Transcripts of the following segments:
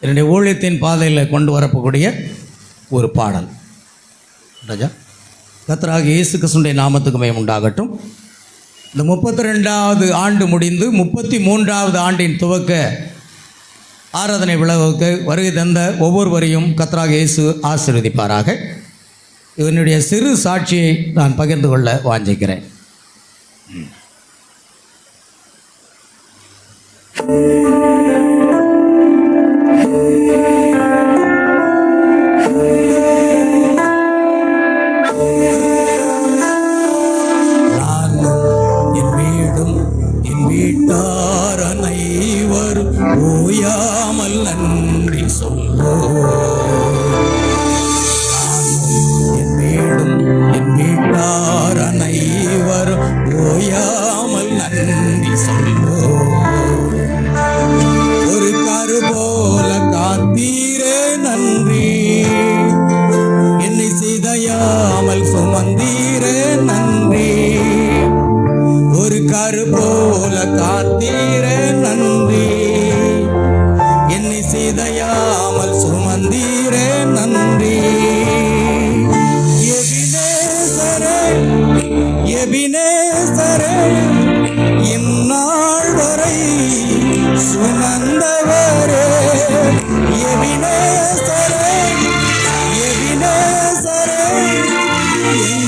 என்னுடைய ஊழியத்தின் பாதையில் கொண்டு வரப்போக்கூடிய ஒரு பாடல். ராஜா, கர்த்தராகிய இயேசு கிறிஸ்துவின் நாமத்துக்கு மகிமை உண்டாகட்டும். இந்த 32வது ஆண்டு முடிந்து 33வது ஆண்டின் துவக்க ஆராதனை விழாவுக்கு வருகை தந்த ஒவ்வொருவரையும் கர்த்தராகிய இயேசு ஆசீர்வதிப்பாராக. இதனுடைய சிறு சாட்சியை நான் பகிர்ந்து கொள்ள வாஞ்சிக்கிறேன். வீட்டார் அனைவரும் ஓயாமல் நன்றி சொல்லோ. என் வீடும் என் வீட்டார் அனைவரும் ஓயாமல் நன்றி சொல்லோ. ஒரு கரு போல காத்தீரே நன்றி, என்னை சிதையாமல் சுமந்தீரே நன்றி. ஒரு கரு போல காத்தீரே நன்றி, என்னை சிதையாமல் சுமந்தீரே நன்றி. எபினேசரே எபினேசரே, இந்நாள் வரை சுமந்தவரே. எபினேசரே எபினேசரே,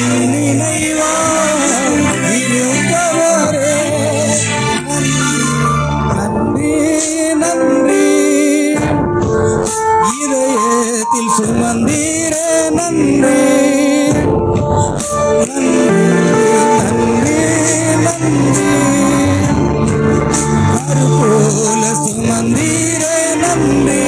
என் நினைவாய் இருப்பவரே. நன்றி நன்றி, இதயத்தில் சுமந்தீரே நன்றி. நன்றி நன்றி, கரு போல சுமந்தீரே நன்றி.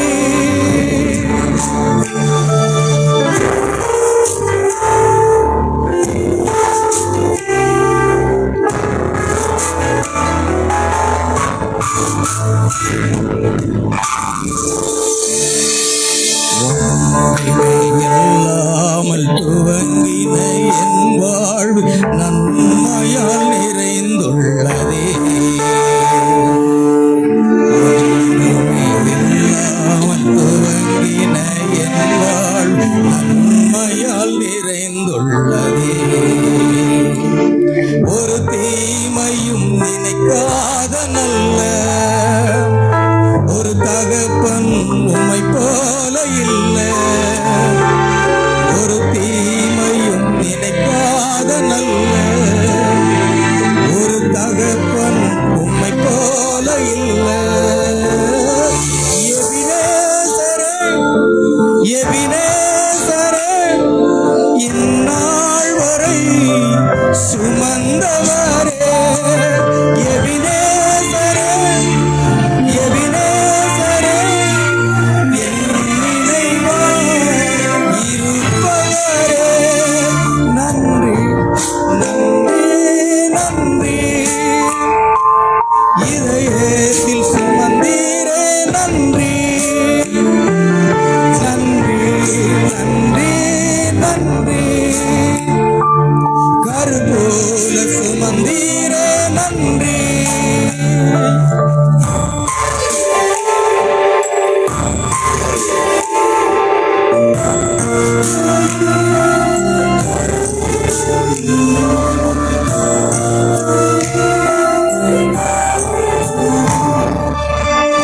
இல்லாமல் துவங்கின என் வாழ்வு நன்மையால் நிறைந்துள்ளதே. இல்லாமல் துவங்கின என் வாழ்வு நன்மையால் நிறைந்துள்ளதே. ஒரு தீமையும் நினைக்காத நல்ல ஒரு தகப்பன் உம்மை போல இல்லை. ஒரு தீமையும் நினைக்காத நல்ல ஒரு தகப்பன் உம்மை போல இல்லை. எபினேசரே எபினேசரே, இந்நாள் வரை சுமந்தவரே. எபினேசரே எபினேசரே, என் நினைவாய் இருப்பவரே. நன்றி நன்றி நன்றி, இதயத்தில் சுமந்தீரே நன்றி. நன்றி நன்றி நன்றி, கரு போல சுமந்தீரே நன்றி.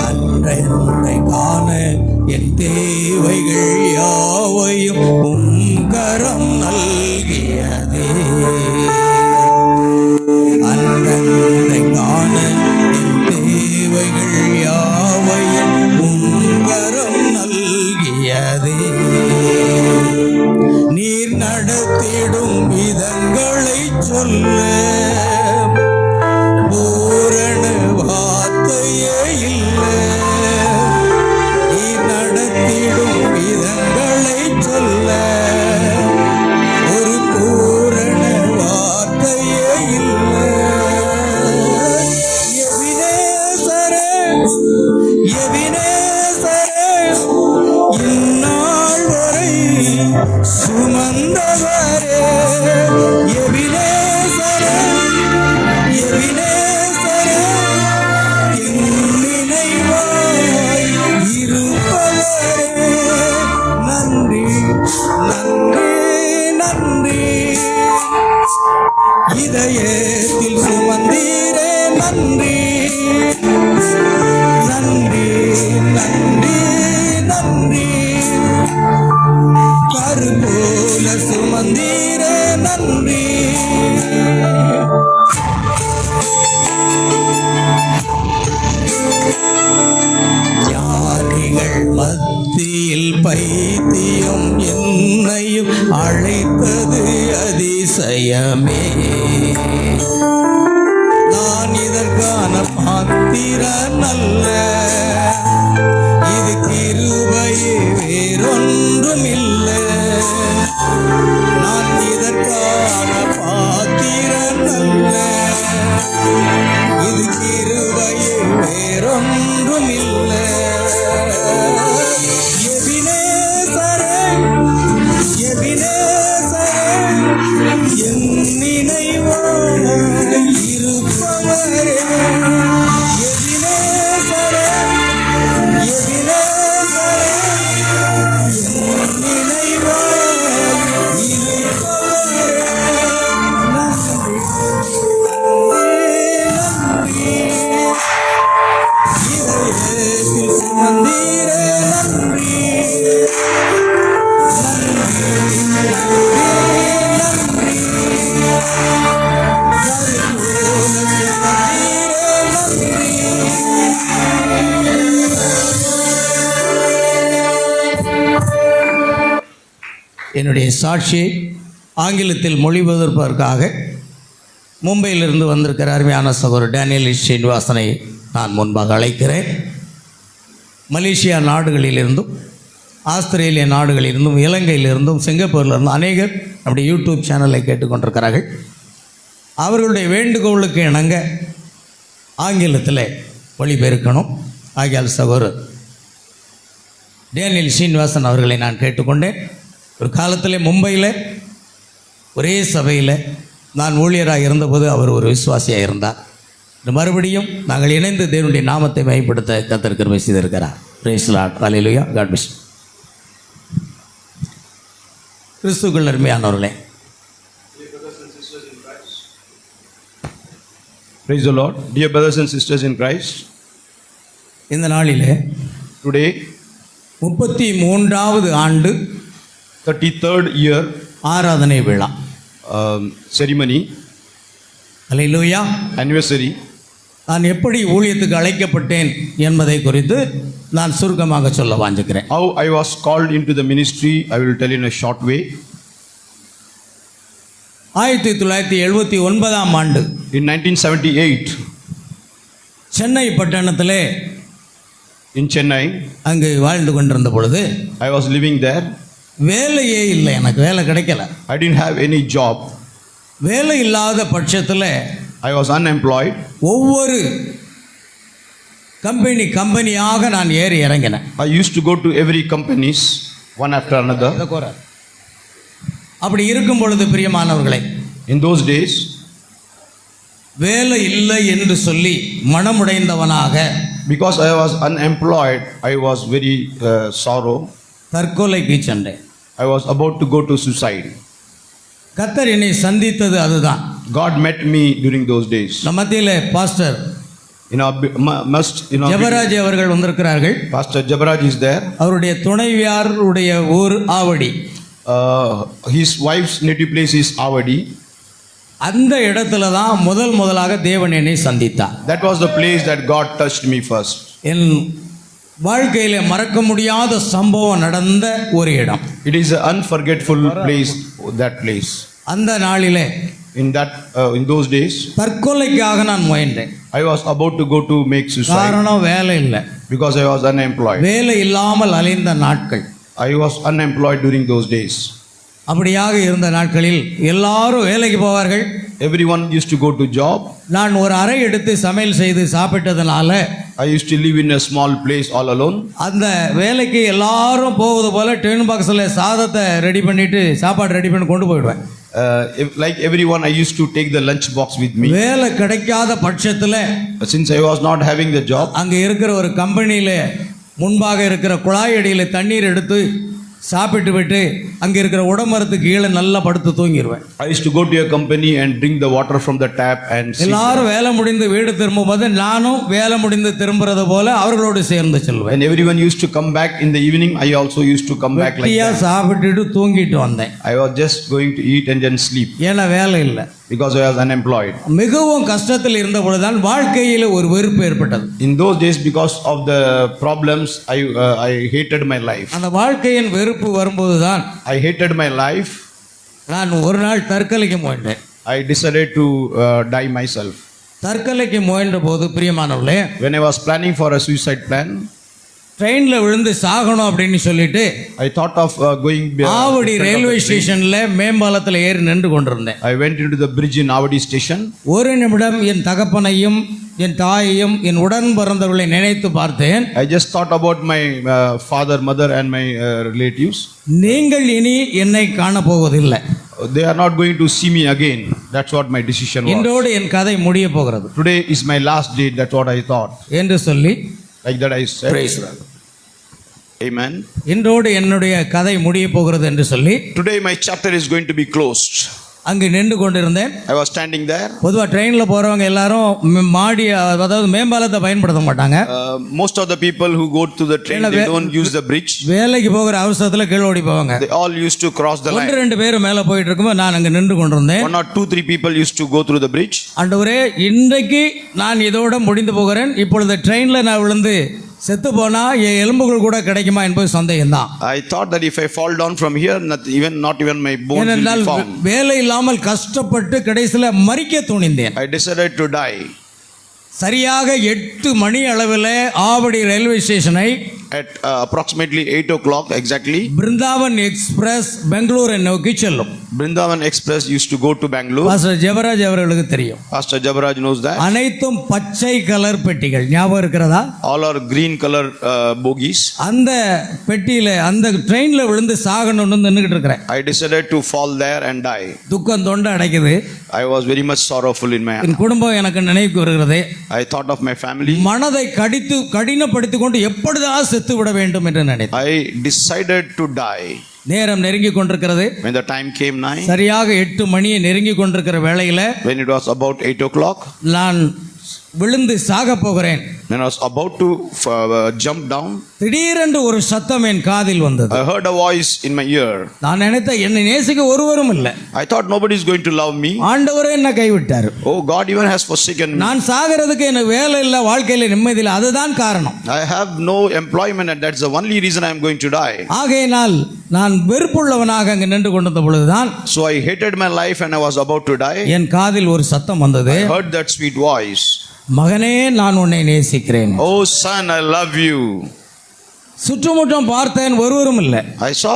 அன்றை காண என் தேவைகள் யாவையும் உம் கரம் நல்கியதே. அன்றை காண என் தேவைகள் யாவையும் உம் கரம் நல்கியதே. நீர் நடத்திடும் விதங்களை சொல்ல பூரண வார்த்தையே இல்லை. நீர் நடத்திடும் விதங்களை சொல்ல ஒரு பூரண வார்த்தையே இல்லை. எபினேசரே எபினேசரே, இந்நாள் வரை சுமந்தவரே. எபினேசரே எபினேசரே, என் நினைவாய் இருப்பவரே. இதயத்தில் சுமந்தீரே நன்றி நன்றி நன்றி நன்றி. கருபோல சுமந்தீரே நன்றி. ஞானிகள் மத்தியில் பைத்தியம் என்னையும் அழைத்தது அதிசயமே. நான் இதற்கான பாத்திரன் அல்ல, இது கிருபையே வேறொன்றும் இல்லை. நான் இதற்கான பாத்திரன் அல்ல, இது கிருபையே வேறொன்றும் இல்லை. எபினேசரே எபினேசரே என் நினைவாய் இருப்பவரே. எபினேசரே எபினேசரே என் நினைவாய் இருப்பவரே. நன்றி நன்றி. இதயத்தில் சுமந்தீரே நன்றி என்னுடைய சாட்சியை ஆங்கிலத்தில் மொழிபெயர்ப்பதற்காக மும்பையிலிருந்து வந்திருக்கிற அருமையான சகோதரர் டேனியல் ஸ்ரீனிவாசனை நான் முன்பாக அழைக்கிறேன். மலேசியா நாடுகளிலிருந்தும் ஆஸ்திரேலிய நாடுகளிலிருந்தும் இலங்கையிலிருந்தும் சிங்கப்பூரிலிருந்தும் அநேகர் நம்முடைய யூடியூப் சேனலை கேட்டுக்கொண்டிருக்கிறார்கள். அவர்களுடைய வேண்டுகோளுக்கு இணங்க ஆங்கிலத்தில் ஒளிபெருக்கணும். ஆகியால் சகோதரர் டேனியல் ஸ்ரீனிவாசன் அவர்களை நான் கேட்டுக்கொண்டேன். ஒரு காலத்தில் மும்பையில் ஒரே சபையில் நான் ஊழியராக இருந்தபோது அவர் ஒரு விசுவாசியாக இருந்தார். மறுபடியும் நாங்கள் இணைந்து தேவனுடைய நாமத்தை மையப்படுத்த கர்த்தர் கிருபை செய்திருக்கிறார். Praise the lord. ஹல்லேலூயா. God bless. கிறிஸ்துவுக்குள் அருமையானவர்களே, Praise the Lord. Dear brothers and sisters in Christ, இந்த நாளிலே today 33வது ஆண்டு 33rd year ஆராதனை விழா ceremony, ஹல்லேலூயா, anniversary. நான் எப்படி ஊழியத்துக்கு அழைக்கப்பட்டேன் என்பதை குறித்து நான் சுருக்கமாக சொல்ல வாஞ்சிக்கிறேன். How I was called into the ministry, I will tell in a short way. 1979 ஆண்டு In 1978, சென்னை பட்டணத்திலே in Chennai, அங்கு வாழ்ந்து கொண்டிருந்த பொழுது I was living there. வேலையே இல்லை, எனக்கு வேலை கிடைக்கல. I didn't have any job. வேலை இல்லாத பட்சத்தில் I was unemployed. ஒவ்வொரு கம்பெனியாக நான் ஏறி இறங்கினேன். I used to go to every companies one after another. அப்படி இருக்கும் பொழுது பிரியமானவர்களே, In those days, வேலை இல்லை என்று சொல்லி மனமுடைந்தவனாக, because I was unemployed, I was very sorrow. தற்கொலைக்கு சென்றேன். I was about to go to suicide. கர்த்தர் என்னை சந்தித்தது அதுதான். God met me during those days. நம்ம மத்தியிலே பாஸ்டர் In our ஜெபராஜ் அவர்கள் வந்திருக்கிறார்கள். Pastor Jabaraj is there. அவருடைய துணைவியாருடைய ஊர் Avadi. His wife's native place is Avadi. அந்த இடத்துல தான் முதலாக தேவன் என்னை சந்தித்தார். That was the place that God touched me first. என் வாழ்க்கையில மறக்க முடியாத சம்பவம் நடந்த ஒரு இடம். It is an unforgettable place, that place. அந்த நாளிலே In those days, தற்கொலைக்காக நான் முயன்றேன். I was about to go to make suicide காரணம் வேலை இல்லை. because I was unemployed. வேலை இல்லாமல் அலைந்த நாட்கள். I was unemployed during those days. அப்படியாக இருந்த நாட்களில் எல்லாரும் வேலைக்கு போவார்கள். Everyone used to go to job. நான் ஒரு அறை எடுத்து சமையல் செய்து சாப்பிட்டதனால I used to live in a small place all alone. அந்த வேலைக்கு எல்லாரும் போவது போல டிஃபன் பாக்ஸில் சாதத்தை ரெடி பண்ணிட்டு சாப்பாடு ரெடி பண்ணி கொண்டு போயிடுவேன். Like everyone, I used to take the lunch box with me. வேலை கிடைக்காத பட்சத்தில் Since I was not having the job, அங்கே இருக்கிற ஒரு கம்பெனியில் முன்பாக இருக்கிற குழாய் அடியில் தண்ணீர் எடுத்து சாப்பிட்டு விட்டு அங்கே இருக்கிற உடமரத்துக்கு கீழே நல்லா படுத்து தூங்கிடுவேன். I used to go to your company and drink the water from the tap and sleep. எல்லாரும் வேலை முடிந்து வீடு திரும்பும்போது நானும் வேலை முடிந்து திரும்புறது போல அவர்களோடு சேர்ந்து செல்வேன். When everyone used to come back in the evening, I also used to come back like வெட்டியா that. சாப்பிட்டுட்டு தூங்கிட்டு வந்தேன். I was just going to eat and then sleep ஏன்னா வேலை இல்லை. because I was unemployed. மிகவும் கஷ்டத்தில் இருந்த பொழுதுதான் வாழ்க்கையில் ஒரு வெறுப்பு ஏற்பட்டது. In those days, because of the problems, I hated my life. அந்த வாழ்க்கையின் வெறுப்பு வரும்போது தான் I hated my life. நான் ஒரு நாள் தற்கொலைக்கு முயன்றேன். I decided to die myself. தற்கொலைக்கு முயன்ற போது பிரியமானவர்களே, When I was planning for a suicide plan, ட்ரெயினில் விழுந்து சாகணும் அப்படின்னு சொல்லிட்டு I thought of going. Avadi railway ஸ்டேஷன்ல மேம்பாலத்தில் ஏறி நின்று கொண்டிருந்தேன். I went into the bridge in Avadi station. ஒரு நிமிடம் என் தகப்பனையும் என் தாயையும் என் உடன் பிறந்தவர்களை நினைத்து பார்த்தேன். I just thought about my father, mother, and my relatives. நீங்கள் இனி என்னை காண போவதில்லை. They are not going to see me again. That's what my decision was. இன்றோடு என் கதை முடிய போகிறது Today is my last day. That's what I thought. என்று சொல்லி Like that I said. Amen. இன்றோடு என்னுடைய கதை முடிய போகிறது என்று சொல்லி Today my chapter is going to be closed. அங்கு நின்று கொண்டிருந்தேன். I was standing there. பொதுவாக ட்ரெயினில் போகிறவங்க எல்லாரும் மாடி அதாவது மேம்பாலத்தை பயன்படுத்த மாட்டாங்க. Most of the people who go to the train, they don't use the bridge. வேலைக்கு போகிற அவசரத்தில் கீழே ஓடி போவாங்க. They all used to cross the line. ஒன்று ரெண்டு பேர் மேலே போயிட்டு இருக்கும்போது நான் அங்கே நின்று கொண்டிருந்தேன். 1 or 2, 3 people used to go through the bridge. ஆண்டவரே, இன்றைக்கு நான் இதோட முடிந்து போகிறேன். இப்பொழுது ட்ரெயினில் நான் விழுந்து செத்து போனா என் எலும்புகள் கூட கிடைக்குமா என்பது சந்தேகம்தான். I thought that if I fall down from here, not even my bones will be found. வேலை இல்லாமல் கஷ்டப்பட்டு கடைசியில் மரிக்க துணிந்தேன். I decided to die. சரியாக 8 மணி அளவில் ஆவடி ரயில்வே ஸ்டேஷனை At approximately 8 o'clock exactly, Brindavan express பெங்களூரை நோக்கி செல்லும். Brindavan Express used to go to Bangalore. Pastor Jebaraj அவர்களுக்கு தெரியும். Pastor Jabaraj knows that. அனைத்தும் பச்சை கலர் பெட்டிகள் ஞாபகம் இருக்கிறதா? All are green color bogies. அந்த பெட்டியில அந்த ட்ரெயின்ல விழுந்து சாகணும்னு நின்றுகிட்டு இருக்கிறேன். I decided to fall there and die. துக்கம் தொண்டை அடைக்குது. I was very much sorrowful in my heart. என் குடும்பம் எனக்கு நினைவுக்கு வருகிறது. I thought of my family. மனதை கடினப்படுத்திக் கொண்டு எப்படிதான் செத்து விட வேண்டும் என்று நினைத்தேன். I decided to die. நேரம் நெருங்கி கொண்டிருக்கிறது. When the time came nigh, சரியாக 8 மணியை நெருங்கி கொண்டிருக்கிற வேளையில when it was about 8 o'clock, நான் விழுந்து சாக போகிறேன். when I was about to jump down, திடீரென்று ஒரு சத்தம் என் காதில் வந்தது. I heard a voice in my ear. நான் நினைத்த என்னை நேசிக்க ஒருவரும் இல்லை. I thought nobody is going to love me. ஆண்டவரே என்னை கைவிட்டார். Oh, God even has forsaken me. நான் சாகிறதுக்கு எனக்கு வேலை இல்லை, வாழ்க்கையில நிம்மதி இல்லை, அதுதான் காரணம். I have no employment and that's the only reason I am going to die. ஆகையினால் நான் வெறுப்புள்ளவனாக அங்கு நின்று கொண்டிருந்த பொழுதுதான் So I hated my life and I was about to die. என் காதில் ஒரு சத்தம் வந்தது. I heard that sweet voice. மகனே, நான் உன்னை நேசிக்கிறேன். Oh son, I love you. சுற்றுமுற்றும் பார்த்தேன், ஒருவரும் இல்லை. I saw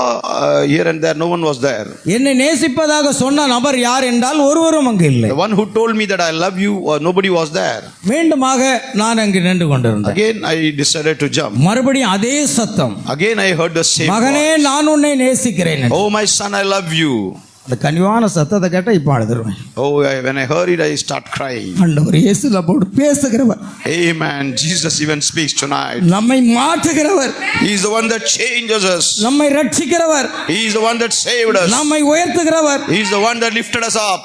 here and there, no one was there. என்னை நேசிப்பதாக சொன்ன நபர் யார் என்றால் ஒருவரும் அங்கு இல்லை. The one who told me that I love you, nobody was there. மீண்டுமாக நான் அங்கு நின்று கொண்டிருந்தேன். Again I decided to jump. மறுபடியும் அதே சத்தம். Again I heard the same மகனே, voice. நான் உன்னை நேசிக்கிறேன். Oh my son, I love you. அந்த கனிவான சத்தத்தை கேட்ட இப்ப அழுதுருவேன். Oh, when I heard it, I start crying. ஆண்டவர் இயேசு நம்மோடு பேசுகிறவர். Amen. Jesus even speaks tonight. நம்மை மாற்றுகிறவர். He is the one that changes us. நம்மை ரட்சிக்கிறவர். He is the one that saved us. நம்மை உயர்த்துகிறவர். He is the one that lifted us up.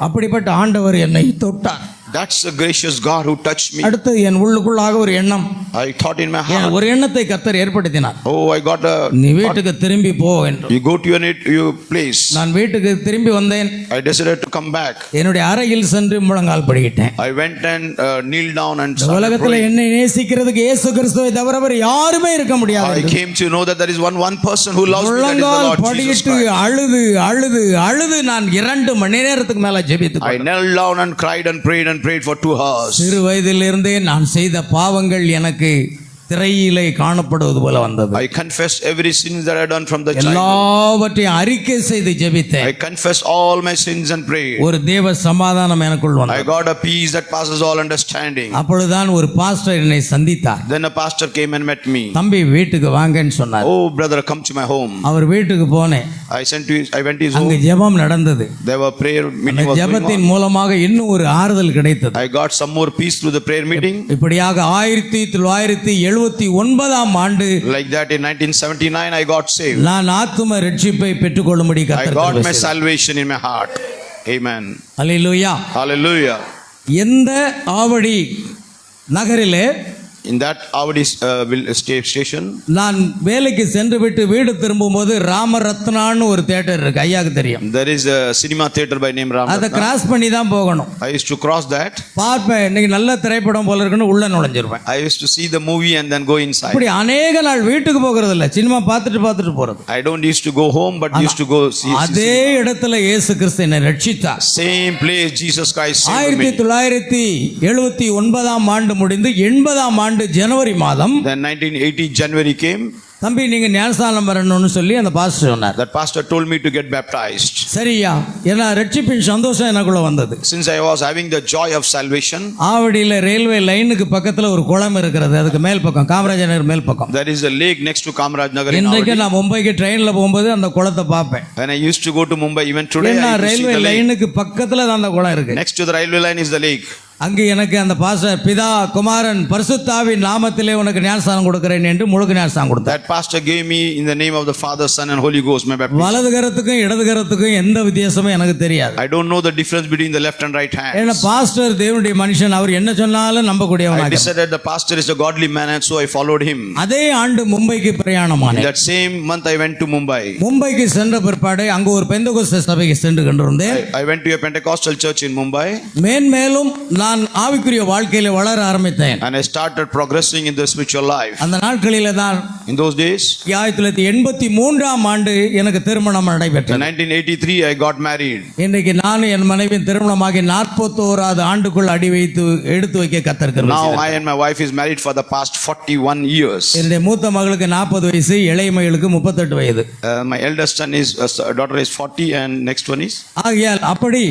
அப்படிப்பட்ட ஆண்டவர் என்னை தொட்டார். That's the gracious God who touched me. அடுத்து என் உள்ளுக்குள்ளாக ஒரு எண்ணம். I thought in my heart. ஒரு எண்ணத்தை கர்த்தர் ஏற்படுத்தினார். Oh, I got a. நீ வீட்டுக்கு திரும்பி போ என்று. You go to your place. நான் வீட்டுக்கு திரும்பி வந்தேன். I decided to come back. என்னுடைய அறையில் சென்று முழங்கால் படியிட்டேன். I went and kneeled down and started உலகத்தில் praying. என்னை நேசிக்கிறதுக்கு இயேசு கிறிஸ்துவை தவிர வேறு யாருமே இருக்க முடியாது. I came to know that there is one person who loves me, that is the முழங்கால் Lord Jesus படியிட்டு Christ. அழுது நான் 2 மணி நேரத்துக்கு மேல ஜெபித்து I knelt down and cried and prayed for 2 hours. சிறு வயதிலிருந்தே நான் செய்த பாவங்கள் எனக்கு திரையிலே காணப்படுவது போல வந்தது. I confess every sin that I done from the childhood. எல்லாவற்றையும் அறிக்கை செய்து ஜெபித்தேன். I confess all my sins and prayed. ஒரு தேவ சமாதானம் எனக்குள் I வந்தது. got a peace that passes all understanding. அப்பொழுதுதான் ஒரு பாஸ்டர் என்னை சந்தித்தார். Then a pastor came and met me. தம்பி வீட்டுக்கு வாங்கன்னு சொன்னார். Oh brother, come to my home. அவர் வீட்டுக்கு போனேன். I went to his அங்க home. ஜெபம் நடந்தது. There were prayer meeting was going ஜெபத்தின் on. மூலமாக இன்னும் ஒரு ஆறுதல் கிடைத்தது. I got some more peace through the prayer meeting. இப்படியாக 1970 1979ஆம் ஆண்டு Like that in 1979 I got saved. நான் ஆத்தும ரட்சிப்பை பெற்றுக்கொள்ளும்படி I கர்த்தர் got கிருபை my செய்தார். salvation in my heart. Amen. Hallelujah. Hallelujah. எந்த ஆவடி நகரிலே In that Avadi station, நான் வேலைக்கு சென்று விட்டு வீடு திரும்பும்போது ராமரத்னான்னு ஒரு தியேட்டர் இருக்கு, ஐயாக்கு தெரியும். there is a cinema theater by name அதை Ramaratna. கிராஸ் பண்ணி தான் போகணும். I used to cross that. பார்ப்பேன், இன்னைக்கு நல்ல திரைப்படம் போல இருக்குன்னு உள்ள நுழைஞ்சிருவேன். I used to see the movie and then go inside. இப்படி அநேக நாள் வீட்டுக்கு போகிறது இல்ல, சினிமா பார்த்துட்டு போறது. I don't used to go home but used to go see. அதே இடத்துல இயேசு கிறிஸ்து என்னை ரட்சித்தார். Same place Jesus Christ saved me. 1979ஆம் ஆண்டு முடிந்து 80ஆம் ஆண்டு ஜனவரி மாதம் Then 1980 January came. தம்பி நீங்க ஞானஸ்நானம் வரணும்னு சொல்லி அந்த பாஸ்டர் சொன்னார். That pastor told me to get baptized. சரியா, ஏன்னா ரட்சிப்பின் சந்தோஷம் எனக்குள்ள வந்தது. Since I was having the joy of salvation. ஆவடியில ரயில்வே லைனுக்கு பக்கத்துல ஒரு குளம் இருக்கிறது, அதுக்கு மேல் பக்கம் காமராஜர் நகர் மேல் பக்கம். There is a lake next to Kamaraj Nagar in இன்றைக்கு Avadi. நான் மும்பைக்கு ட்ரெயின்ல போகும்போது அந்த குளத்தை பார்ப்பேன். When I used to go to Mumbai, even today ஏன்னா I used to see railway the lake. லைனுக்கு பக்கத்துல தான் அந்த குளம் இருக்கு. Next to the railway line is the lake. அங்கே எனக்கு அந்த பாஸ்டர் பிதா குமாரன் பரிசுத்தாவின் நாமத்திலே உனக்கு ஞானஸ்நானம் கொடுக்கிறேன் என்று முழுக்க ஞானஸ்நானம் கொடுத்தார். That pastor gave me in the name of the Father, Son and Holy Ghost my baptism. வலது கரத்துக்கும் இடது கரத்துக்கும் எந்த வித்தியாசமும் எனக்கு தெரியாது. I don't know the difference between the left and right ஏன்னா hands. பாஸ்டர் தேவனுடைய மனுஷன், அவர் என்ன சொன்னாலும் I நம்பக்கூடியவனாக. decided the pastor is a godly man and so I followed him. அதே ஆண்டு மும்பைக்கு பிரயாணமானேன். That same month I went to Mumbai. மும்பைக்கு சென்ற பிற்பாடு அங்கு ஒரு பெந்தகோஸ்தே சபைக்கு சென்று கொண்டிருந்தேன். I went to a Pentecostal church in Mumbai மேன்மேலும் நான் ஆவிக்குரிய வாழ்க்கையில வளர ஆரம்பித்தேன். and I started progressing in the spiritual life. அந்த நாட்களில தான் In those days, 1983ஆம் ஆண்டு எனக்கு திருமணம் in நடைபெற்றது. 1983 I got married. இன்றைக்கு நானும் என் மனைவியின் திருமணமாகி 41வது ஆண்டுக்குள் அடி வைத்து எடுத்து வைக்க கத்தர் Now I and my wife is married for the past 41 years. என்னுடைய மூத்த மகளுக்கு 40 வயசு, இளைய மகளுக்கு 38 வயது. My eldest son is daughter is 40 and next one is ஆகையால் அப்படி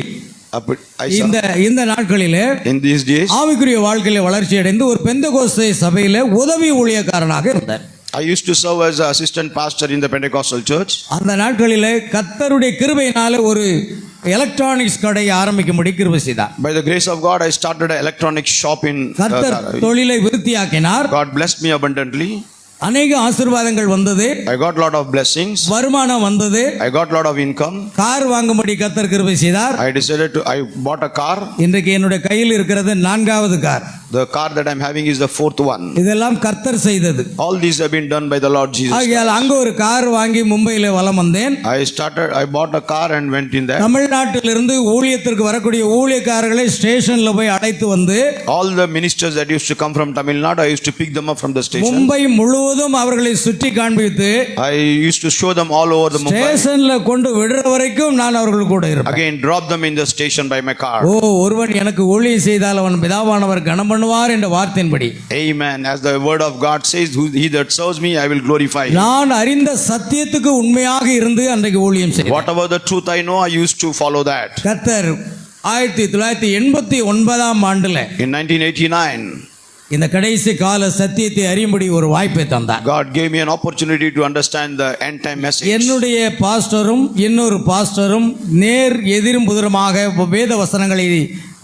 இந்த நாட்களிலே in these days ஆவிக்குரிய வாழ்க்கையில வளர்ச்சி அடைந்து ஒரு பெந்தகோஸ்தே சபையில உதவி ஊழியக்காரனாக இருந்தார். I used to serve as an assistant pastor in the Pentecostal church. அந்த நாட்களிலே கர்த்தருடைய கிருபையினால ஒரு எலக்ட்ரானிக்ஸ் கடை ஆரம்பிக்கும்படி கிருபை செய்தார். By the grace of God I started an electronic shop in கர்த்தர் தொழிலை விருத்தியாக்கினார். God blessed me abundantly. அநேக ஆசீர்வாதங்கள் வந்தது. I got lot of blessings. வருமானம் வந்தது. I got lot of income. Car வாங்கும்படி கர்த்தர் கிருபை செய்தார். I bought a car. இன்றைக்கு என்னுடைய கையில் இருக்கிறது 4வது car. The car that I'm having is the 4th one. இதெல்லாம் கர்த்தர் செய்தது. All these have been done by the Lord Jesus. ஆகையால் அங்க ஒரு கார் வாங்கி மும்பையில வலம் வந்தேன். I bought a car and went in there. தமிழ்நாட்டிலிருந்து ஊழியத்திற்கு வரக்கூடிய ஊழியக்காரர்களை ஸ்டேஷன்ல போய் அழைத்து வந்து All the ministers that used to come from Tamil Nadu, I used to pick them up from the station. Mumbai முழுவதும் அவர்களை சுற்றி காண்பித்து I used to show them all over the Mumbai. ஸ்டேஷன்ல கொண்டு விடுற வரைக்கும் நான் அவர்கள் கூட இருப்பேன். Again drop them in the station by my car. ஒருவன் எனக்கு ஊழியம் செய்தால் அவன் பிதாவானவர் கனம் பண்ணுவார் என்ற வார்த்தையின்படி. Amen. As the word of God says, he that serves me I will glorify him. நான் அறிந்த சத்தியத்துக்கு உண்மையாக இருந்து அன்றைக்கு ஊழியம் செய்தேன். Whatever the truth I know, I used to follow that. கர்த்தர் 1989ஆம் ஆண்டுல In 1989, இந்த கடைசி கால சத்தியத்தை அறியும்படி ஒரு வாய்ப்பை தந்தார். God gave me an opportunity to understand the end time message. என்னுடைய பாஸ்டரும் இன்னொரு பாஸ்டரும் நேர் எதிரும் புதிருமாக வேத வசனங்களை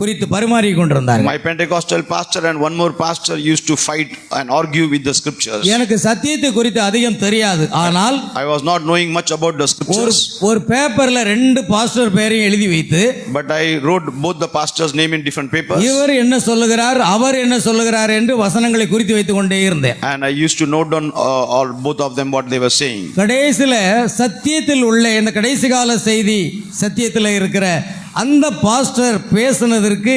குறித்து பரிமாறி கொண்டிருந்தார்கள். My Pentecostal pastor and one more pastor used to fight and argue with the scriptures. எனக்கு சத்தியத்தை குறித்து அதிகம் தெரியாது, ஆனால் I was not knowing much about the scriptures. ஒரு பேப்பர்ல 2 பாஸ்டர் பெயரையும் எழுதி வைத்து But I wrote both the pastors' name in different papers. இவர் என்ன சொல்லுகிறார், அவர் என்ன சொல்லுகிறார் என்று வசனங்களை குறித்து வைத்துக் கொண்டே இருந்தேன். And I used to note down all both of them what they were saying. கடைசியில சத்தியத்தில் உள்ள இந்த கடைசி கால செய்தி சத்தியத்தில் இருக்கிற அந்த பாஸ்டர் பேசினதற்கு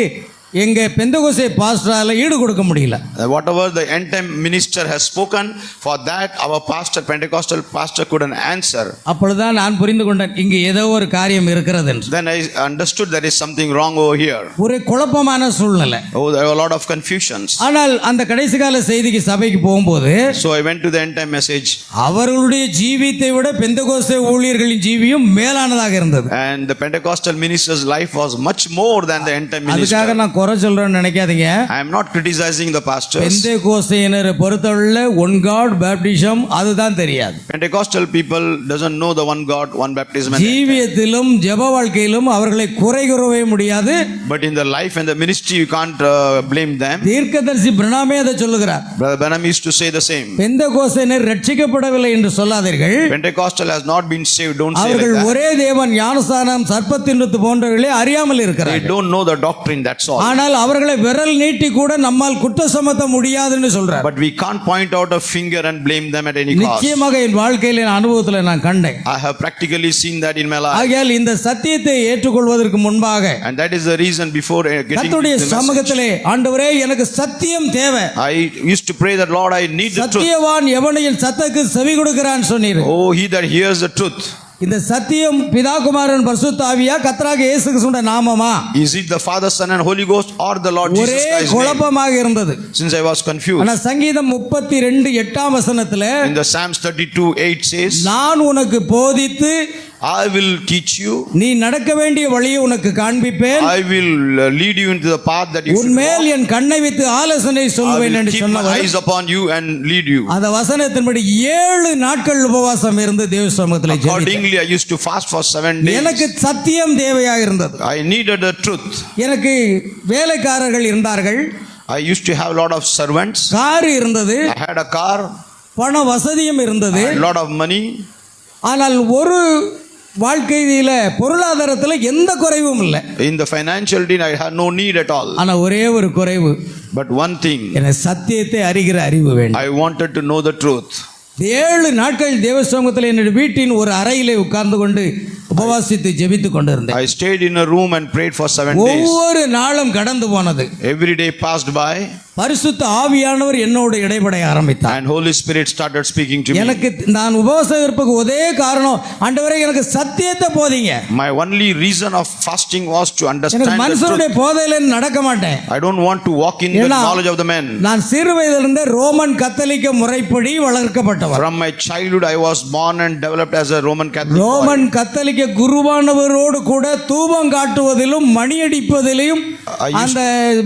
எங்க பெந்தகோஸ்தே பாஸ்டரால ஈடு கொடுக்க முடியல. Whatever the end time minister has spoken, for that our pastor, Pentecostal pastor, couldn't answer. அப்பொழுதுதான் நான் புரிந்து கொண்டேன், இங்க ஏதோ ஒரு காரியம் இருக்கிறது என்று. Then I understood there is something wrong over here. ஒரு குழப்பமான சூழ்நிலை. Oh, there were a lot of confusions. ஆனால் அந்த கடைசி கால செய்திக்கு சபைக்கு போகும்போது So I went to the end time message. அவர்களுடைய ஜீவியத்தை விட பெந்தகோஸ்தே ஊழியர்களின் ஜீவியம் மேலானதாக இருந்தது. And the Pentecostal minister's life was much more than the end time minister. அதுக்காக நான் குறை சொல்றேன்னு நினைக்காதீங்க. I am not criticizing the pastors. பெந்தேகோஸ்தையினரை பொறுத்தவரையில ஒன் காட் பேப்டிசம் அதுதான் தெரியாது. Pentecostal people doesn't know the one God, one baptism. ஜீவியத்திலும் ஜெப வாழ்க்கையிலும் அவர்களை குறை கூறவே முடியாது. But in the life and the ministry you can't blame them. தீர்க்கதரிசி பிரணாமே அதை சொல்லுகிறார். Brother Branham used to say the same. பெந்தேகோஸ்தையினர் ரட்சிக்கப்படவில்லை என்று சொல்லாதீர்கள். Pentecostal has not been saved. Don't say like அவர்கள் that. ஒரே தேவன் ஞானஸ்நானம் சர்ப்பத்தின் வித்து போன்றவர்களே அறியாமல் They இருக்கிறார்கள். don't know the doctrine, that's all. ஆனால் அவர்களை விரல் நீட்டி கூட நம்மால் குற்றம் சுமத்த முடியாதுன்னு சொல்றார். But we can't point out a finger and blame them at any cost. நிச்சயமாக என் வாழ்க்கையில என் அனுபவத்துல நான் கண்டேன். I have practically seen that in my life. ஆகையால் இந்த சத்தியத்தை ஏற்றுக்கொள்வதற்கு முன்பாக And that is the reason before getting கர்த்தருடைய the message. சமூகத்திலே ஆண்டவரே எனக்கு சத்தியம் தேவை. I used to pray that Lord, I need the truth. Satyavan எவனையும் சத்தக்கு செவி கொடுக்கிறான்னு சொன்னீர். Oh, he that hears the truth. இந்த சத்தியம் பிதா குமாரன் பரிசுத்த ஆவியா கர்த்தராகிய இயேசு கிறிஸ்துவின் நாமமா? Is it the Father, Son and Holy Ghost or the Lord Jesus ஒரே Christ? குழப்பமாக இருந்தது. Since I was confused. ஆனா சங்கீதம் 32:8 வசனத்துல In the Psalms 32:8 says, நான் உனக்கு போதித்து I will teach you. நீ நடக்க வேண்டிய வழியை உனக்கு காண்பிப்பேன். I will lead you into the path that you should உன்மேல் walk. என் கண்ணை வைத்து ஆலோசனை I சொல்வேன் will என்று keep my சொன்னவர் eyes upon you and lead you. அந்த வசனத்தின்படி 7 நாட்கள் உபவாசம் இருந்து தேவ சமூகத்தில் ஜெபித்தேன். Accordingly, I used to fast for 7 days. எனக்கு சத்தியம் தேவையாக இருந்தது. I needed the truth. எனக்கு வேலைக்காரர்கள் இருந்தார்கள். I used to have a lot of servants. Car இருந்தது. I had a car. பண வசதியும் இருந்தது. I had a lot of money. ஆனால் ஒரு வாழ்க்கையில பொருளாதாரத்துல எந்த குறைவும் இல்லை. In the financial need, I had no need at all. ஆனா ஒரே ஒரு குறைவு. But one thing, எனக்கு சத்தியத்தை அறிகிற அறிவு வேண்டும். I wanted to know the truth. 7 நாட்கள் தேவ சமூகத்தில் என்னுடைய வீட்டின் ஒரு அறையிலே உட்கார்ந்து கொண்டு உபவாசித்து ஜெபித்துக் கொண்டிருந்தேன். I stayed in a room and prayed for 7 days. ஒவ்வொரு நாளும் கடந்து போனது. Every day passed by. பரிசுத்த ஆவியானவர் என்னோடு இடைபட ஆரம்பித்தார். And Holy Spirit started speaking to me. எனக்கு நான் உபவாசம் இருப்பதுக்கு ஒரே காரணம் ஆண்டவரே எனக்கு சத்தியத்தை போதிங்க. My only reason of fasting was to understand எனக்கு the மனுஷனுடைய truth. போதையில நடக்க மாட்டேன். I don't want to walk in the knowledge of the men. நான் சிறு வயதிலிருந்தே ரோமன் கத்தோலிக்க முறைப்படி வளர்க்கப்பட்டவர். From my childhood I was born and developed as a Roman Catholic. Roman கத்தோலிக்க குருவானவரோடு கூட தூபம் காட்டுவதிலும் மணியடிப்பதிலும் அந்த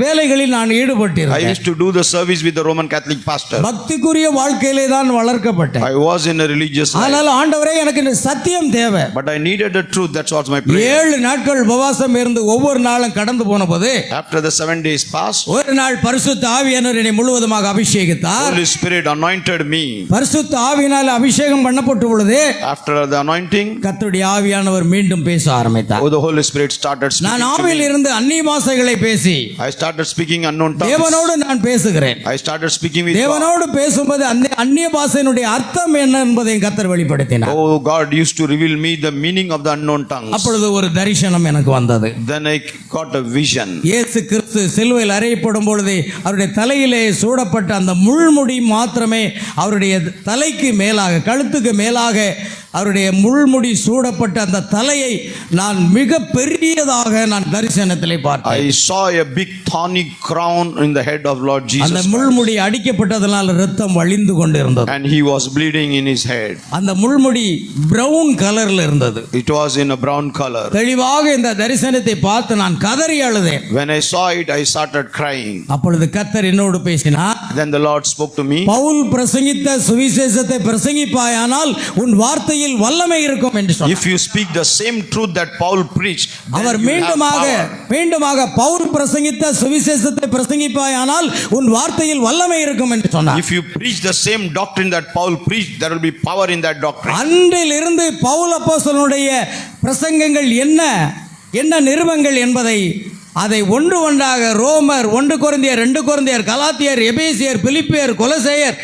வேலைகளில் நான் I ஈடுபட்டிருந்தேன். used to do the service with the Roman Catholic pastor. பக்திக்குரிய வாழ்க்கையிலே தான் வளர்க்கப்பட்டேன். I was in a religious life. ஆனால் ஆண்டவரே எனக்கு இந்த சத்தியம் தேவை. But I needed the truth. That was my prayer. 7 நாட்கள் உபவாசம் இருந்து ஒவ்வொரு நாளும் கடந்து போன போது After the 7 days passed, ஒரு நாள் பரிசுத்த ஆவியானவர் என்னை முழுவதுமாக அபிஷேகித்தார். Holy Spirit anointed me. பரிசுத்த ஆவியினால் அபிஷேகம் பண்ணப்பட்ட பொழுது After the anointing, கர்த்தருடைய ஆவியானவர் மீண்டும் பேச ஆரம்பித்தார். oh, the Holy Spirit started speaking நான் to ஆவியில் me. இருந்து அந்நிய பாஷைகளை பேசி I started speaking unknown tongues. தேவனோடு நான் பேசுகிறேன். I started speaking with God. தேவனோடு பேசும்போது அந்த அந்நிய பாஷையினுடைய அர்த்தம் என்ன என்பதை கர்த்தர் வெளிப்படுத்தினார். Oh, God used to reveal me the meaning of the unknown tongues. அப்பொழுது ஒரு தரிசனம் எனக்கு வந்தது. Then I got a vision. இயேசு கிறிஸ்து சிலுவையில் அறையப்படும் பொழுது அவருடைய தலையிலே சூடப்பட்ட அந்த முள்முடி மாத்திரமே அவருடைய தலைக்கு மேலாக கழுத்துக்கு மேலாக அவருடைய முள்முடி சூடப்பட்ட அந்த தலையை நான் மிக பெரியதாக நான் தரிசனத்திலே பார்த்தேன். I saw a big thorny crown in the head of Lord Jesus அந்த Christ. முள்முடி அடிக்கப்பட்டதனால் இரத்தம் வழிந்து கொண்டிருந்தது. And he was bleeding in his head. அந்த முள்முடி பிரவுன் கலர்ல இருந்தது. It was in a brown color. தெளிவாக இந்த தரிசனத்தை பார்த்து நான் கதறி அழுதேன். When I saw it, I started crying. அப்பொழுது கர்த்தர் என்னோடு பேசினார். Then the Lord spoke to me. Pavul பிரசங்கித்த சுவிசேஷத்தை பிரசங்கிப்பாயானால் உன் வார்த்தையில் வல்லமை இருக்கும் என்று சொன்னார். If you speak the same truth that Paul preached, then our you have power. மீண்டுமாக பவுல் பிரசங்கித்த சுவிசேஷத்தை பிரசங்கிப்பாயானால் உன் வார்த்தையில் வல்லமை இருக்கும் என்று சொன்னார். If you preach the same doctrine that Paul preached, there will be power in that doctrine. அன்றிலிருந்து பவுல் அப்போஸ்தலனுடைய பிரசங்கங்கள் என்ன நிருபங்கள் என்பதை அதை ஒன்றாக ரோமர் 1 கொரிந்தியர் 2 கொரிந்தியர் கலாத்தியர் எபேசியர் பிலிப்பியர் கொலோசையர்